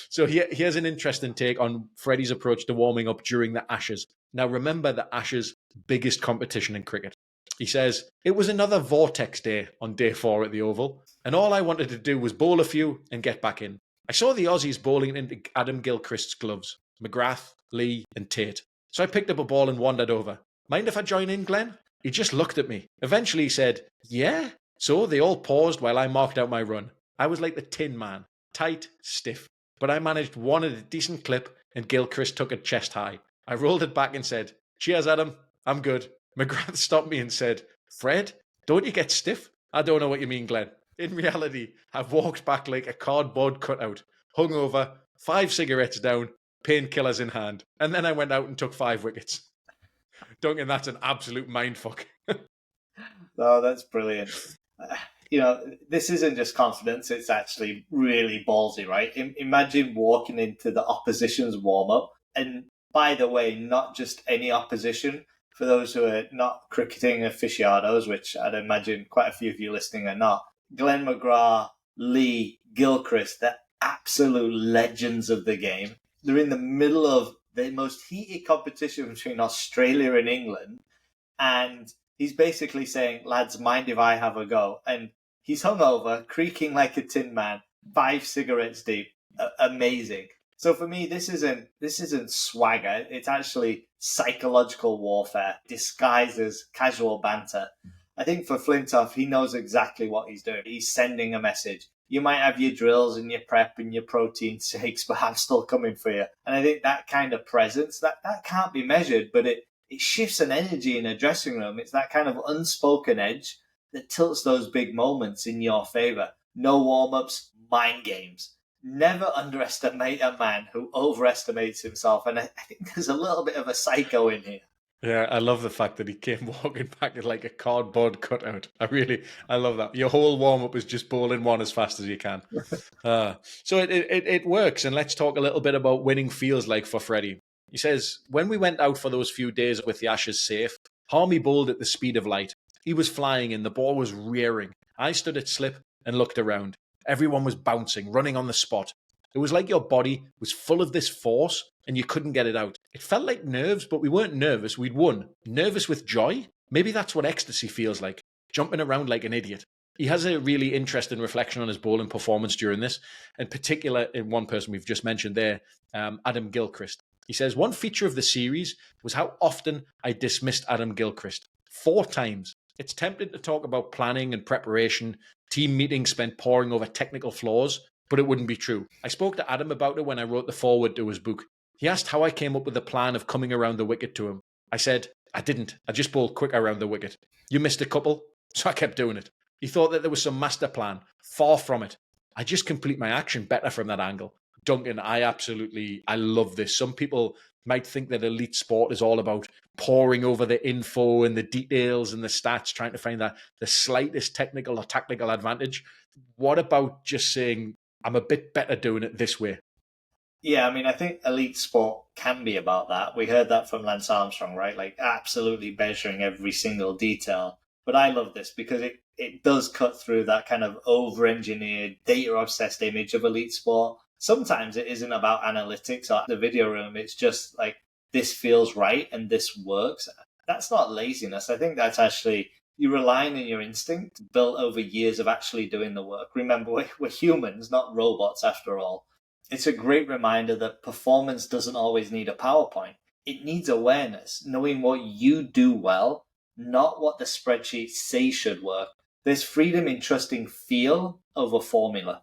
Speaker 1: So here's an interesting take on Freddie's approach to warming up during the Ashes. Now, remember the Ashes' biggest competition in cricket. He says, it was another Vortex day on day 4 at the Oval, and all I wanted to do was bowl a few and get back in. I saw the Aussies bowling into Adam Gilchrist's gloves, McGrath, Lee and Tate. So I picked up a ball and wandered over. Mind if I join in, Glenn? He just looked at me. Eventually he said, yeah. So they all paused while I marked out my run. I was like the Tin Man, tight, stiff. But I managed one at a decent clip and Gilchrist took it chest high. I rolled it back and said, cheers, Adam. I'm good. McGrath stopped me and said, Fred, don't you get stiff? I don't know what you mean, Glenn. In reality, I've walked back like a cardboard cutout, hungover, 5 cigarettes down, painkillers in hand. And then I went out and took 5 wickets. Duncan, that's an absolute mindfuck.
Speaker 2: Oh, that's brilliant. You know, this isn't just confidence, it's actually really ballsy, right? Imagine walking into the opposition's warm-up. And by the way, not just any opposition. For those who are not cricketing aficionados, which I'd imagine quite a few of you listening are not, Glenn McGrath, Lee, Gilchrist, they're absolute legends of the game. They're in the middle of the most heated competition between Australia and England. And he's basically saying, lads, mind if I have a go? And he's hungover, creaking like a tin man, 5 cigarettes deep. Amazing. So for me, this isn't swagger. It's actually psychological warfare disguised as casual banter. I think for Flintoff, he knows exactly what he's doing. He's sending a message. You might have your drills and your prep and your protein shakes, but I'm still coming for you. And I think that kind of presence, that can't be measured, but it shifts an energy in a dressing room. It's that kind of unspoken edge that tilts those big moments in your favour. No warm-ups, mind games. Never underestimate a man who overestimates himself. And I think there's a little bit of a psycho in here.
Speaker 1: Yeah, I love the fact that he came walking back like a cardboard cutout. I love that. Your whole warm-up is just bowling one as fast as you can. So it works. And let's talk a little bit about winning feels like for Freddie. He says, when we went out for those few days with the Ashes safe, Harmy bowled at the speed of light. He was flying and the ball was rearing. I stood at slip and looked around. Everyone was bouncing, running on the spot. It was like your body was full of this force and you couldn't get it out. It felt like nerves, but we weren't nervous. We'd won. Nervous with joy? Maybe that's what ecstasy feels like, jumping around like an idiot. He has a really interesting reflection on his bowling performance during this, in particular in one person we've just mentioned there, Adam Gilchrist. He says, one feature of the series was how often I dismissed Adam Gilchrist. 4 times. It's tempting to talk about planning and preparation, team meetings spent poring over technical flaws, but it wouldn't be true. I spoke to Adam about it when I wrote the foreword to his book. He asked how I came up with the plan of coming around the wicket to him. I said, I didn't. I just bowled quick around the wicket. You missed a couple, so I kept doing it. He thought that there was some master plan. Far from it. I just complete my action better from that angle. Duncan, I love this. Some people might think that elite sport is all about poring over the info and the details and the stats, trying to find the slightest technical or tactical advantage. What about just saying, I'm a bit better doing it this way?
Speaker 2: Yeah, I mean, I think elite sport can be about that. We heard that from Lance Armstrong, right? Like absolutely measuring every single detail. But I love this because it does cut through that kind of over-engineered, data-obsessed image of elite sport. Sometimes it isn't about analytics or the video room. It's just like, this feels right and this works. That's not laziness. I think that's actually you relying on your instinct built over years of actually doing the work. Remember, we're humans, not robots after all. It's a great reminder that performance doesn't always need a PowerPoint. It needs awareness, knowing what you do well, not what the spreadsheets say should work. There's freedom in trusting feel over formula.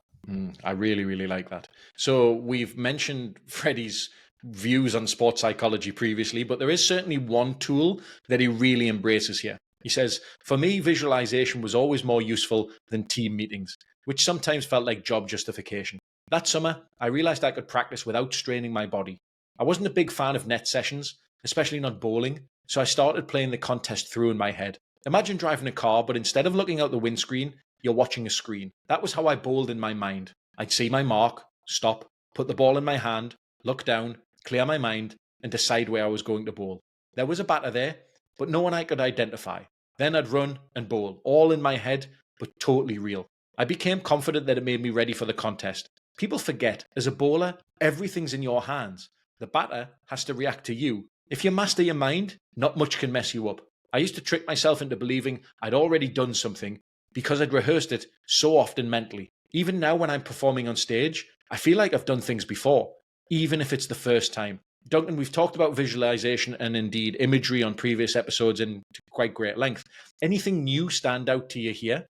Speaker 1: I really, really like that. So we've mentioned Freddie's views on sports psychology previously, but there is certainly one tool that he really embraces here. He says, for me, visualization was always more useful than team meetings, which sometimes felt like job justification. That summer, I realized I could practice without straining my body. I wasn't a big fan of net sessions, especially not bowling, so I started playing the contest through in my head. Imagine driving a car, but instead of looking out the windscreen, you're watching a screen. That was how I bowled in my mind. I'd see my mark, stop, put the ball in my hand, look down, clear my mind, and decide where I was going to bowl. There was a batter there, but no one I could identify. Then I'd run and bowl, all in my head, but totally real. I became confident that it made me ready for the contest. People forget, as a bowler, everything's in your hands. The batter has to react to you. If you master your mind, not much can mess you up. I used to trick myself into believing I'd already done something because I'd rehearsed it so often mentally. Even now, when I'm performing on stage, I feel like I've done things before, even if it's the first time. Duncan, we've talked about visualization and indeed imagery on previous episodes in quite great length. Anything new stand out to you here?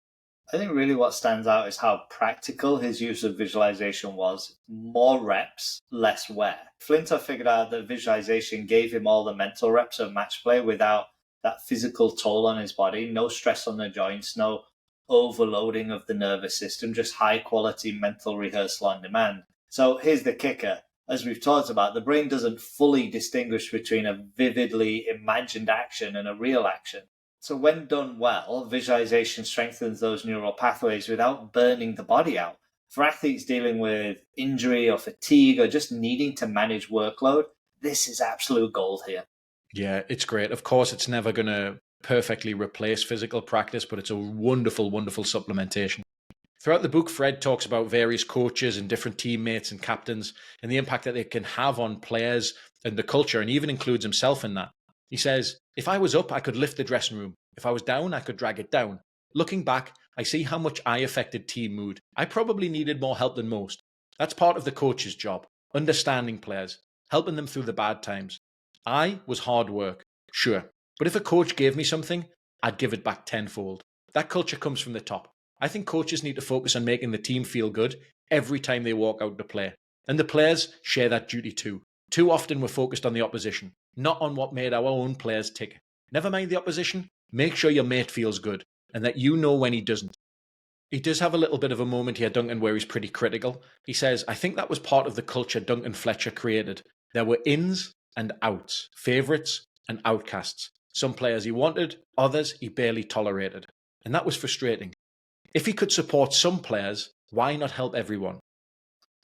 Speaker 2: I think really what stands out is how practical his use of visualization was. More reps, less wear. Flintoff figured out that visualization gave him all the mental reps of match play without that physical toll on his body, no stress on the joints, no overloading of the nervous system, just high quality mental rehearsal on demand. So here's the kicker. As we've talked about, the brain doesn't fully distinguish between a vividly imagined action and a real action. So when done well, visualization strengthens those neural pathways without burning the body out. For athletes dealing with injury or fatigue or just needing to manage workload, this is absolute gold here.
Speaker 1: Yeah, it's great. Of course, it's never going to perfectly replace physical practice, but it's a wonderful, wonderful supplementation. Throughout the book, Fred talks about various coaches and different teammates and captains and the impact that they can have on players and the culture, and even includes himself in that. He says, if I was up, I could lift the dressing room. If I was down, I could drag it down. Looking back, I see how much I affected team mood. I probably needed more help than most. That's part of the coach's job, understanding players, helping them through the bad times. I was hard work, sure, but if a coach gave me something, I'd give it back tenfold. That culture comes from the top. I think coaches need to focus on making the team feel good every time they walk out to play. And the players share that duty too. Too often we're focused on the opposition, not on what made our own players tick. Never mind the opposition, make sure your mate feels good and that you know when he doesn't. He does have a little bit of a moment here, Duncan, where he's pretty critical. He says, I think that was part of the culture Duncan Fletcher created. There were ins and outs, favourites and outcasts. Some players he wanted, others he barely tolerated. And that was frustrating. If he could support some players, why not help everyone?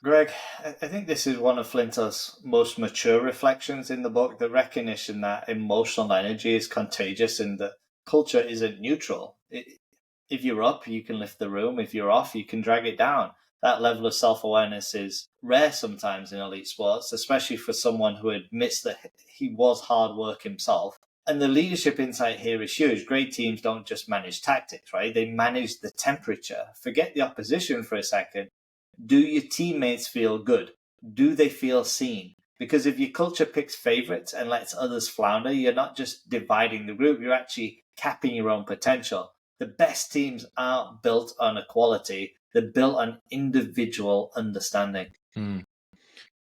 Speaker 2: Greg, I think this is one of Flintoff's most mature reflections in the book, the recognition that emotional energy is contagious and that culture isn't neutral. If you're up, you can lift the room. If you're off, you can drag it down. That level of self-awareness is rare sometimes in elite sports, especially for someone who admits that he was hard work himself. And the leadership insight here is huge. Great teams don't just manage tactics, right? They manage the temperature. Forget the opposition for a second. Do your teammates feel good? Do they feel seen? Because if your culture picks favorites and lets others flounder, you're not just dividing the group, you're actually capping your own potential. The best teams aren't built on equality, they're built on individual understanding.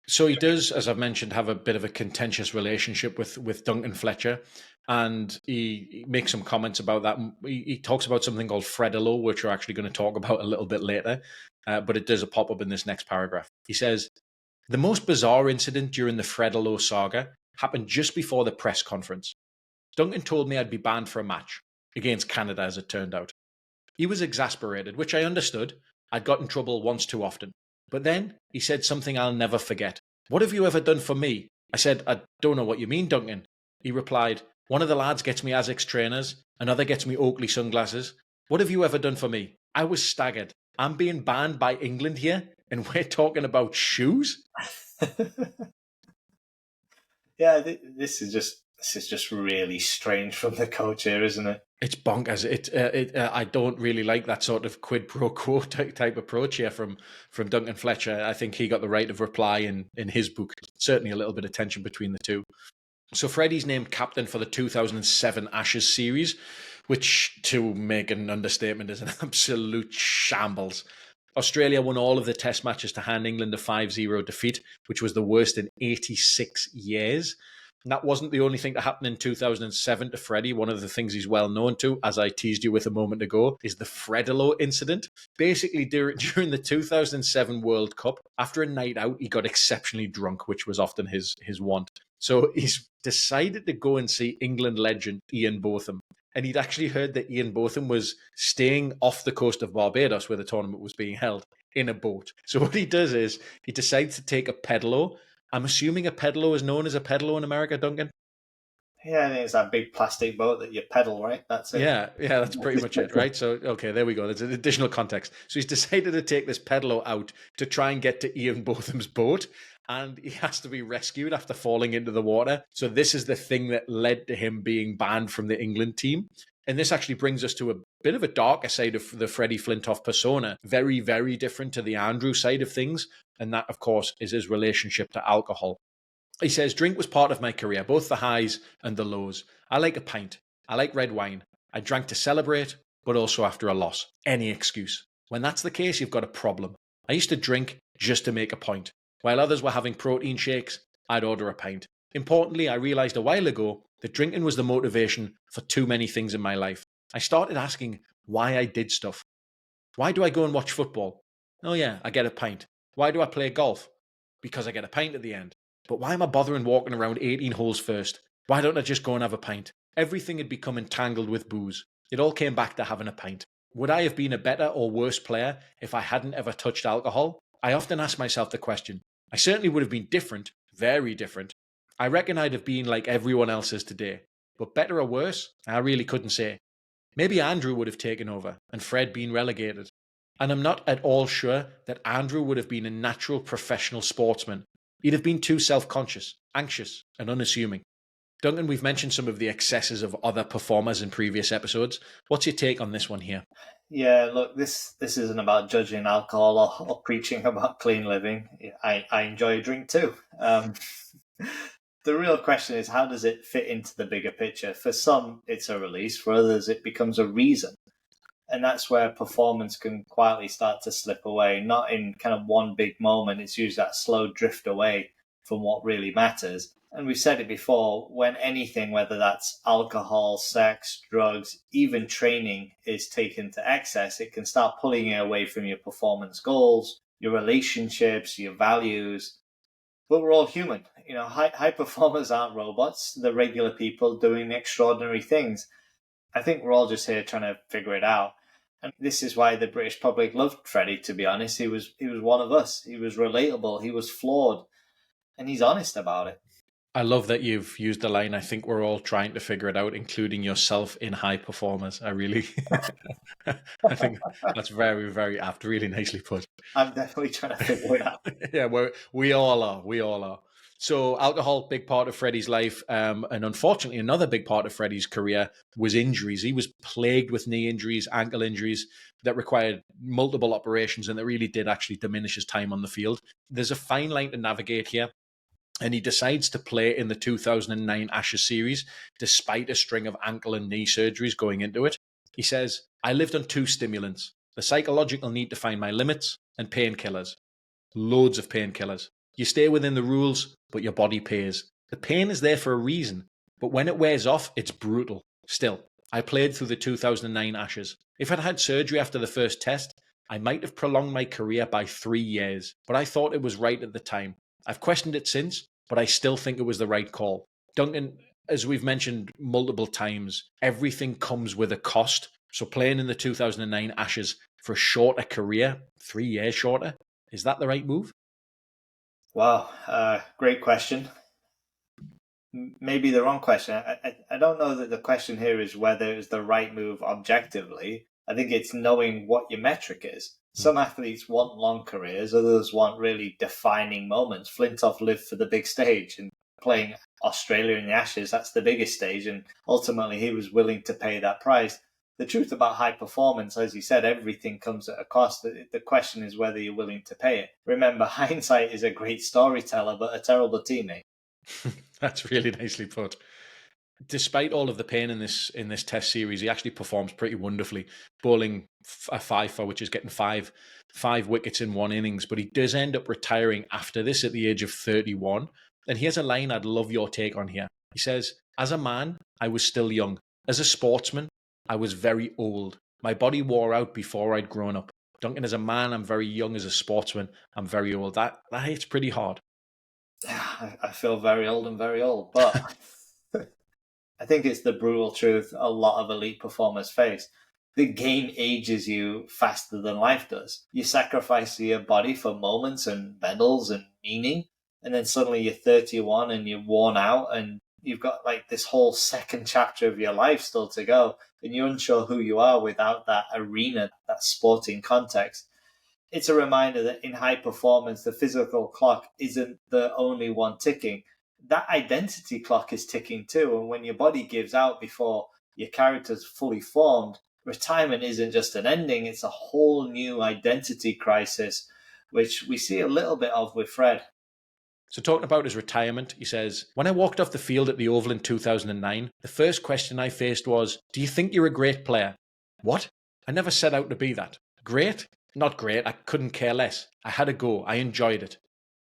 Speaker 1: So he does, as I've mentioned, have a bit of a contentious relationship with Duncan Fletcher, and he makes some comments about that. He talks about something called Fredolo, which we're actually going to talk about a little bit later, but it does a pop up in this next paragraph. He says, the most bizarre incident during the Fredolo saga happened just before the press conference. Duncan told me I'd be banned for a match, against Canada as it turned out. He was exasperated, which I understood. I'd got in trouble once too often. But then he said something I'll never forget. What have you ever done for me? I said, I don't know what you mean, Duncan. He replied, one of the lads gets me ASICS trainers, another gets me Oakley sunglasses. What have you ever done for me? I was staggered. I'm being banned by England here, and we're talking about shoes?
Speaker 2: Yeah, this is just This is just really strange from the coach here, isn't it?
Speaker 1: It's bonkers. I don't really like that sort of quid pro quo type approach here from Duncan Fletcher. I think he got the right of reply in his book. Certainly a little bit of tension between the two. So Freddie's named captain for the 2007 Ashes series, which, to make an understatement, is an absolute shambles. Australia won all of the test matches to hand England a 5-0 defeat, which was the worst in 86 years. And that wasn't the only thing that happened in 2007 to Freddie. One of the things he's well known to, as I teased you with a moment ago, is the Fredolo incident. Basically, during the 2007 World Cup, after a night out, he got exceptionally drunk, which was often his wont. So he's decided to go and see England legend Ian Botham. And he'd actually heard that Ian Botham was staying off the coast of Barbados, where the tournament was being held, in a boat. So what he does is he decides to take a pedalo. I'm assuming a pedalo is known as a pedalo in America, Duncan?
Speaker 2: Yeah, I think it's that big plastic boat that you pedal, right? That's it.
Speaker 1: Yeah, that's pretty much it, right? So, okay, there we go. There's an additional context. So he's decided to take this pedalo out to try and get to Ian Botham's boat, and he has to be rescued after falling into the water. So this is the thing that led to him being banned from the England team. And this actually brings us to a bit of a darker side of the Freddie Flintoff persona. Very, very different to the Andrew side of things. And that, of course, is his relationship to alcohol. He says, drink was part of my career, both the highs and the lows. I like a pint. I like red wine. I drank to celebrate, but also after a loss. Any excuse. When that's the case, you've got a problem. I used to drink just to make a point. While others were having protein shakes, I'd order a pint. Importantly, I realised a while ago that drinking was the motivation for too many things in my life. I started asking why I did stuff. Why do I go and watch football? Oh yeah, I get a pint. Why do I play golf? Because I get a pint at the end. But why am I bothering walking around 18 holes first? Why don't I just go and have a pint? Everything had become entangled with booze. It all came back to having a pint. Would I have been a better or worse player if I hadn't ever touched alcohol? I often ask myself the question. I certainly would have been different, very different. I reckon I'd have been like everyone else is today. But better or worse, I really couldn't say. Maybe Andrew would have taken over and Fred been relegated. And I'm not at all sure that Andrew would have been a natural professional sportsman. He'd have been too self-conscious, anxious, and unassuming. Duncan, we've mentioned some of the excesses of other performers in previous episodes. What's your take on this one here?
Speaker 2: Yeah, look, this isn't about judging alcohol or preaching about clean living. I enjoy a drink too. The real question is, how does it fit into the bigger picture? For some, it's a release. For others, it becomes a reason. And that's where performance can quietly start to slip away, not in kind of one big moment. It's usually that slow drift away from what really matters. And we've said it before, when anything, whether that's alcohol, sex, drugs, even training, is taken to excess, it can start pulling you away from your performance goals, your relationships, your values. But we're all human. You know, high performers aren't robots. They're regular people doing extraordinary things. I think we're all just here trying to figure it out. And this is why the British public loved Freddie, to be honest. He was one of us. He was relatable. He was flawed. And he's honest about it.
Speaker 1: I love that you've used the line, I think we're all trying to figure it out, including yourself in high performers. I really, I think that's very, very apt. Really nicely put.
Speaker 2: I'm definitely trying to figure it out.
Speaker 1: Yeah, we all are. We all are. So alcohol, big part of Freddie's life. And unfortunately, another big part of Freddie's career was injuries. He was plagued with knee injuries, ankle injuries that required multiple operations and that really did actually diminish his time on the field. There's a fine line to navigate here. And he decides to play in the 2009 Ashes series, despite a string of ankle and knee surgeries going into it. He says, I lived on two stimulants, the psychological need to find my limits and painkillers. Loads of painkillers. You stay within the rules, but your body pays. The pain is there for a reason, but when it wears off, it's brutal. Still, I played through the 2009 Ashes. If I'd had surgery after the first test, I might have prolonged my career by 3 years, but I thought it was right at the time. I've questioned it since, but I still think it was the right call. Duncan, as we've mentioned multiple times, everything comes with a cost. So playing in the 2009 Ashes for a shorter career, 3 years shorter, is that the right move?
Speaker 2: Wow, great question. Maybe the wrong question. I don't know that the question here is whether it's the right move objectively. I think it's knowing what your metric is. Some athletes want long careers, others want really defining moments. Flintoff lived for the big stage and playing Australia in the Ashes, that's the biggest stage, and ultimately he was willing to pay that price. The truth about high performance, as you said, everything comes at a cost. The question is whether you're willing to pay it. Remember, hindsight is a great storyteller, but a terrible teammate.
Speaker 1: That's really nicely put. Despite all of the pain in this test series, he actually performs pretty wonderfully, bowling a 5-4, which is getting five wickets in one innings. But he does end up retiring after this at the age of 31. And here's a line I'd love your take on here. He says, "As a man, I was still young. As a sportsman, I was very old. My body wore out before I'd grown up. Duncan, as a man, I'm very young. As a sportsman, I'm very old." That hits pretty hard.
Speaker 2: I feel very old and very old, but I think it's the brutal truth a lot of elite performers face. The game ages you faster than life does. You sacrifice your body for moments and medals and meaning, and then suddenly you're 31 and you're worn out and you've got like this whole second chapter of your life still to go, and you're unsure who you are without that arena, that sporting context. It's a reminder that in high performance, the physical clock isn't the only one ticking. That identity clock is ticking too. And when your body gives out before your character's fully formed, retirement isn't just an ending, it's a whole new identity crisis, which we see a little bit of with Fred.
Speaker 1: So talking about his retirement, he says, "When I walked off the field at the Oval in 2009, the first question I faced was, 'Do you think you're a great player?' What? I never set out to be that. Great? Not great. I couldn't care less. I had a go. I enjoyed it.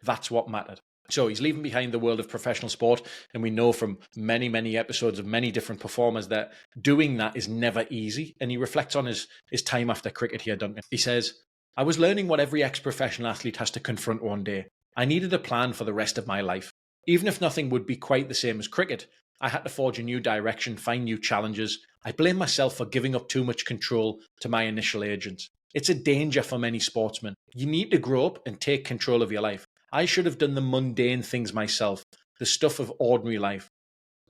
Speaker 1: That's what mattered." So he's leaving behind the world of professional sport, and we know from many, many episodes of many different performers that doing that is never easy. And he reflects on his time after cricket here, Duncan. He says, "I was learning what every ex-professional athlete has to confront one day. I needed a plan for the rest of my life. Even if nothing would be quite the same as cricket, I had to forge a new direction, find new challenges. I blame myself for giving up too much control to my initial agents. It's a danger for many sportsmen. You need to grow up and take control of your life. I should have done the mundane things myself, the stuff of ordinary life."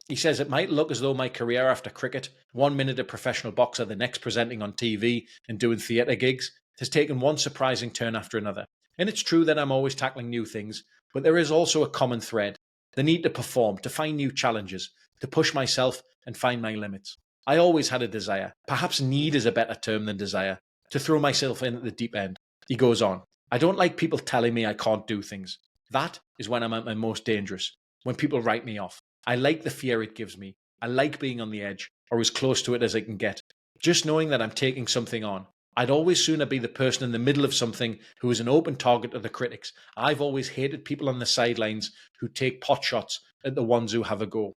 Speaker 1: He says, "It might look as though my career after cricket, 1 minute a professional boxer, the next presenting on TV and doing theatre gigs, has taken one surprising turn after another. And it's true that I'm always tackling new things, but there is also a common thread, the need to perform, to find new challenges, to push myself and find my limits. I always had a desire, perhaps need is a better term than desire, to throw myself in at the deep end." He goes on, "I don't like people telling me I can't do things. That is when I'm at my most dangerous, when people write me off. I like the fear it gives me. I like being on the edge, or as close to it as I can get. Just knowing that I'm taking something on. I'd always sooner be the person in the middle of something who is an open target to the critics. I've always hated people on the sidelines who take pot shots at the ones who have a go."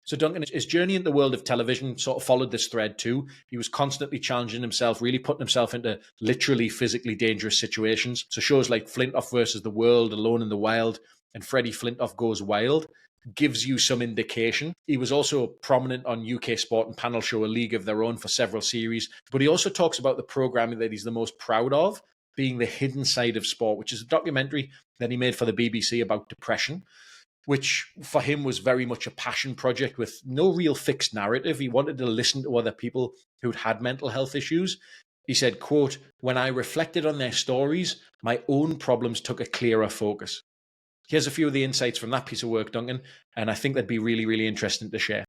Speaker 1: So Duncan, his journey in the world of television sort of followed this thread too. He was constantly challenging himself, really putting himself into literally physically dangerous situations. So shows like Flintoff versus the World, Alone in the Wild, and Freddie Flintoff Goes Wild gives you some indication. He was also prominent on UK Sport and panel show A League of Their Own for several series, but he also talks about the programming that he's the most proud of, being The Hidden Side of Sport, which is a documentary that he made for the BBC about depression, which for him was very much a passion project with no real fixed narrative. He wanted to listen to other people who'd had mental health issues. He said, quote, "When I reflected on their stories, my own problems took a clearer focus." Here's a few of the insights from that piece of work, Duncan, and I think that'd be really, really interesting to share.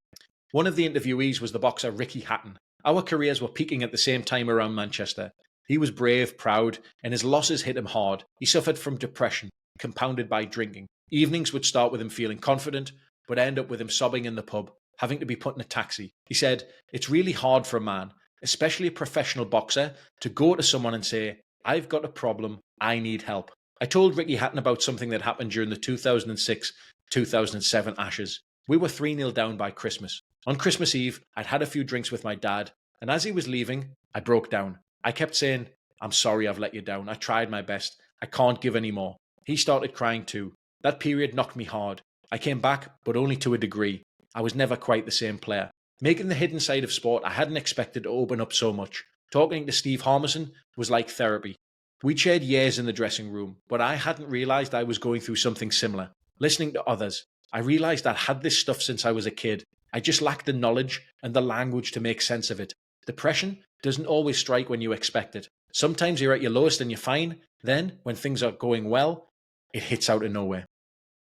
Speaker 1: One of the interviewees was the boxer Ricky Hatton. "Our careers were peaking at the same time around Manchester. He was brave, proud, and his losses hit him hard. He suffered from depression, compounded by drinking. Evenings would start with him feeling confident, but end up with him sobbing in the pub, having to be put in a taxi. He said, it's really hard for a man, especially a professional boxer, to go to someone and say, I've got a problem, I need help." I told Ricky Hatton about something that happened during the 2006-2007 Ashes. We were 3-0 down by Christmas. On Christmas Eve, I'd had a few drinks with my dad, and as he was leaving, I broke down. I kept saying, "I'm sorry I've let you down. I tried my best. I can't give any more." He started crying too. That period knocked me hard. I came back, but only to a degree. I was never quite the same player. Making The Hidden Side of Sport, I hadn't expected to open up so much. Talking to Steve Harmison was like therapy. We'd shared years in the dressing room, but I hadn't realised I was going through something similar. Listening to others, I realised I'd had this stuff since I was a kid. I just lacked the knowledge and the language to make sense of it. Depression doesn't always strike when you expect it. Sometimes you're at your lowest and you're fine. Then, when things are going well, it hits out of nowhere.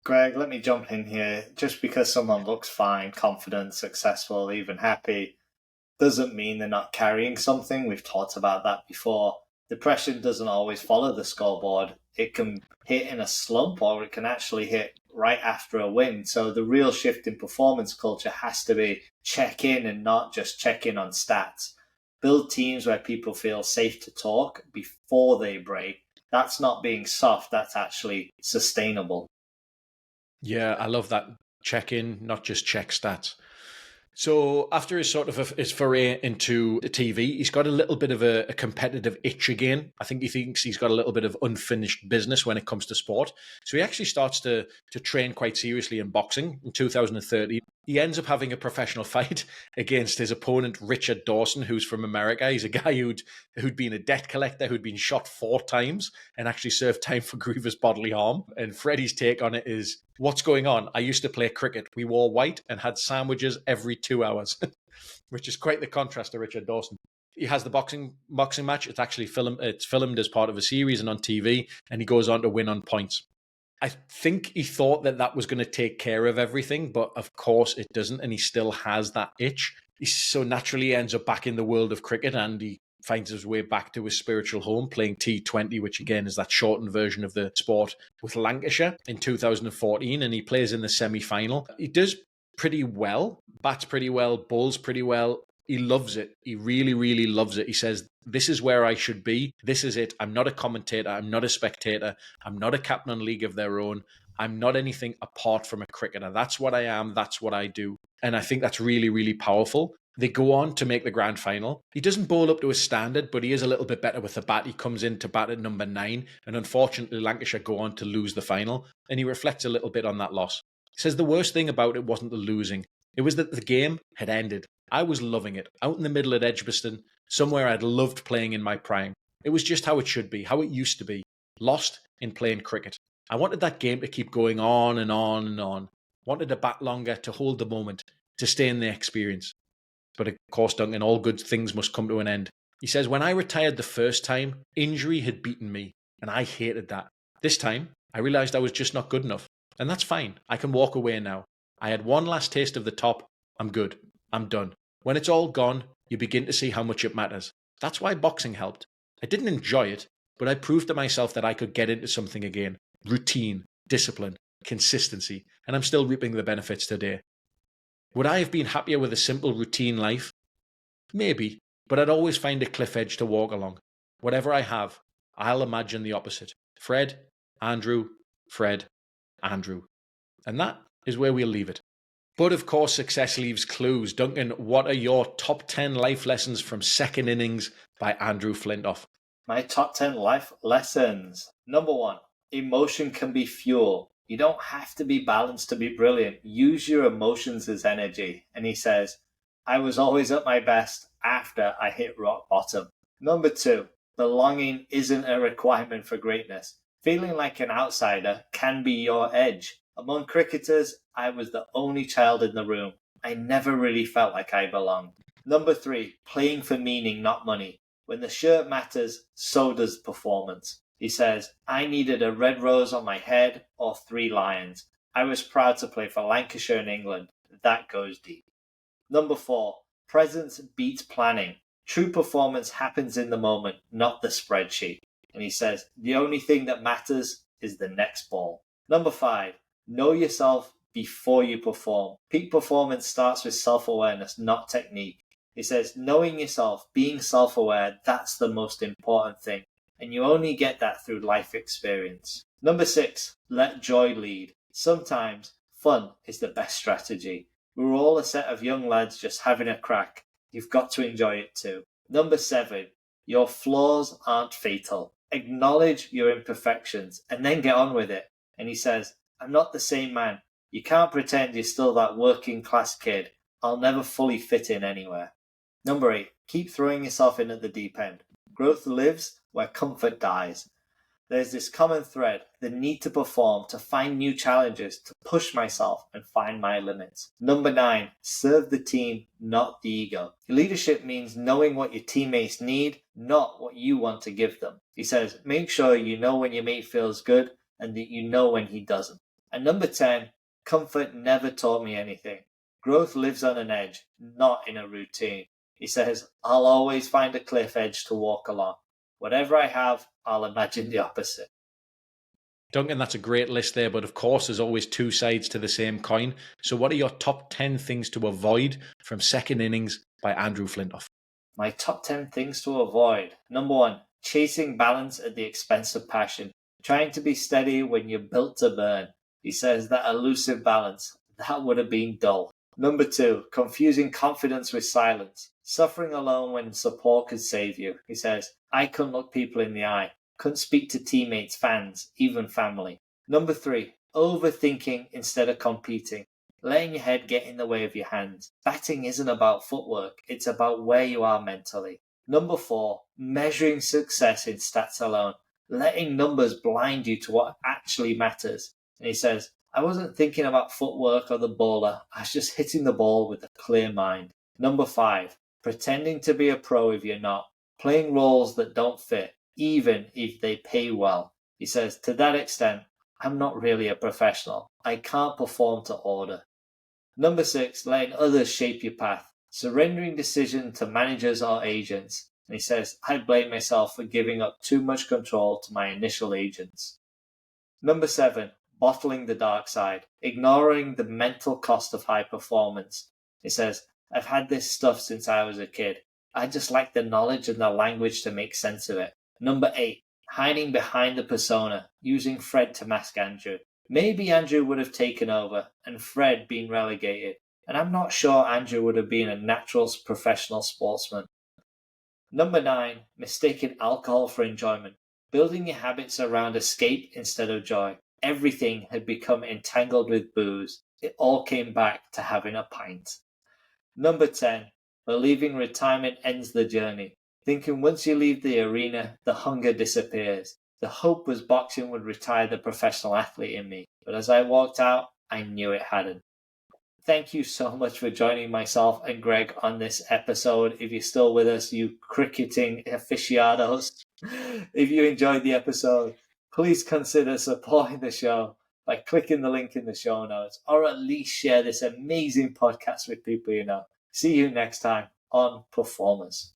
Speaker 2: Greg, let me jump in here. Just because someone looks fine, confident, successful, even happy, doesn't mean they're not carrying something. We've talked about that before. Depression doesn't always follow the scoreboard. It can hit in a slump, or it can actually hit right after a win. So the real shift in performance culture has to be check in and not just check in on stats. Build teams where people feel safe to talk before they break. That's not being soft. That's actually sustainable.
Speaker 1: Yeah, I love that. Check in, not just check stats. So after his his foray into the TV, he's got a little bit of a competitive itch again. I think he thinks he's got a little bit of unfinished business when it comes to sport. So he actually starts to train quite seriously in boxing in 2013. He ends up having a professional fight against his opponent, Richard Dawson, who's from America. He's a guy who'd been a debt collector, who'd been shot 4 times and actually served time for grievous bodily harm. And Freddie's take on it is, what's going on? I used to play cricket. We wore white and had sandwiches every 2 hours, which is quite the contrast to Richard Dawson. He has the boxing match. It's actually filmed as part of a series and on TV, and he goes on to win on points. I think he thought that was going to take care of everything, but of course it doesn't, and he still has that itch. He so naturally ends up back in the world of cricket, and he finds his way back to his spiritual home, playing T20, which again is that shortened version of the sport, with Lancashire in 2014, and he plays in the semi-final. He does pretty well, bats pretty well, bowls pretty well. He loves it. He really, really loves it. He says, this is where I should be. This is it. I'm not a commentator. I'm not a spectator. I'm not a captain on League of Their Own. I'm not anything apart from a cricketer. That's what I am. That's what I do. And I think that's really, really powerful. They go on to make the grand final. He doesn't bowl up to his standard, but he is a little bit better with the bat. He comes in to bat at number 9. And unfortunately, Lancashire go on to lose the final. And he reflects a little bit on that loss. He says the worst thing about it wasn't the losing. It was that the game had ended. I was loving it. Out in the middle at Edgbaston, somewhere I'd loved playing in my prime. It was just how it should be, how it used to be. Lost in playing cricket. I wanted that game to keep going on and on and on. Wanted to bat longer, to hold the moment, to stay in the experience. But of course, Duncan, all good things must come to an end. He says, when I retired the first time, injury had beaten me, and I hated that. This time, I realised I was just not good enough. And that's fine. I can walk away now. I had one last taste of the top. I'm good. I'm done. When it's all gone, you begin to see how much it matters. That's why boxing helped. I didn't enjoy it, but I proved to myself that I could get into something again. Routine, discipline, consistency, and I'm still reaping the benefits today. Would I have been happier with a simple routine life? Maybe, but I'd always find a cliff edge to walk along. Whatever I have, I'll imagine the opposite. Fred, Andrew, Fred, Andrew. And that is where we'll leave it. But of course, success leaves clues. Duncan, what are your top 10 life lessons from Second Innings by Andrew Flintoff?
Speaker 2: My top 10 life lessons. Number 1, emotion can be fuel. You don't have to be balanced to be brilliant. Use your emotions as energy. And he says, I was always at my best after I hit rock bottom. Number 2, belonging isn't a requirement for greatness. Feeling like an outsider can be your edge. Among cricketers, I was the only child in the room. I never really felt like I belonged. Number 3, playing for meaning, not money. When the shirt matters, so does performance. He says, I needed a red rose on my head or 3 lions. I was proud to play for Lancashire in England. That goes deep. Number 4, presence beats planning. True performance happens in the moment, not the spreadsheet. And he says, the only thing that matters is the next ball. Number 5, know yourself before you perform. Peak performance starts with self-awareness, not technique. He says, knowing yourself, being self-aware, that's the most important thing. And you only get that through life experience. Number 6, let joy lead. Sometimes fun is the best strategy. We're all a set of young lads just having a crack. You've got to enjoy it too. Number 7, your flaws aren't fatal. Acknowledge your imperfections and then get on with it. And he says, I'm not the same man. You can't pretend you're still that working class kid. I'll never fully fit in anywhere. Number 8, keep throwing yourself in at the deep end. Growth lives where comfort dies. There's this common thread, the need to perform, to find new challenges, to push myself and find my limits. Number 9, serve the team, not the ego. Leadership means knowing what your teammates need, not what you want to give them. He says, make sure you know when your mate feels good and that you know when he doesn't. And number 10, comfort never taught me anything. Growth lives on an edge, not in a routine. He says, I'll always find a cliff edge to walk along. Whatever I have, I'll imagine the opposite.
Speaker 1: Duncan, that's a great list there, but of course, there's always two sides to the same coin. So, what are your top 10 things to avoid from Second Innings by Andrew Flintoff?
Speaker 2: My top 10 things to avoid. Number 1, chasing balance at the expense of passion. Trying to be steady when you're built to burn. He says that elusive balance, that would have been dull. Number 2, confusing confidence with silence. Suffering alone when support could save you. He says, I couldn't look people in the eye. Couldn't speak to teammates, fans, even family. Number 3, overthinking instead of competing. Letting your head get in the way of your hands. Batting isn't about footwork, it's about where you are mentally. Number 4, measuring success in stats alone. Letting numbers blind you to what actually matters. And he says, I wasn't thinking about footwork or the bowler, I was just hitting the ball with a clear mind. Number 5, pretending to be a pro if you're not. Playing roles that don't fit, even if they pay well. He says, to that extent, I'm not really a professional. I can't perform to order. Number 6, letting others shape your path. Surrendering decision to managers or agents. And he says, I blame myself for giving up too much control to my initial agents. Number 7, bottling the dark side. Ignoring the mental cost of high performance. He says, I've had this stuff since I was a kid. I just lack the knowledge and the language to make sense of it. Number 8, hiding behind the persona, using Fred to mask Andrew. Maybe Andrew would have taken over and Fred been relegated, and I'm not sure Andrew would have been a natural professional sportsman. Number 9, mistaking alcohol for enjoyment. Building your habits around escape instead of joy. Everything had become entangled with booze. It all came back to having a pint. Number 10, believing retirement ends the journey. Thinking once you leave the arena, the hunger disappears. The hope was boxing would retire the professional athlete in me, but as I walked out, I knew it hadn't. Thank you so much for joining myself and Greg on this episode. If you're still with us, you cricketing aficionados, if you enjoyed the episode, please consider supporting the show by clicking the link in the show notes, or at least share this amazing podcast with people you know. See you next time on Performers.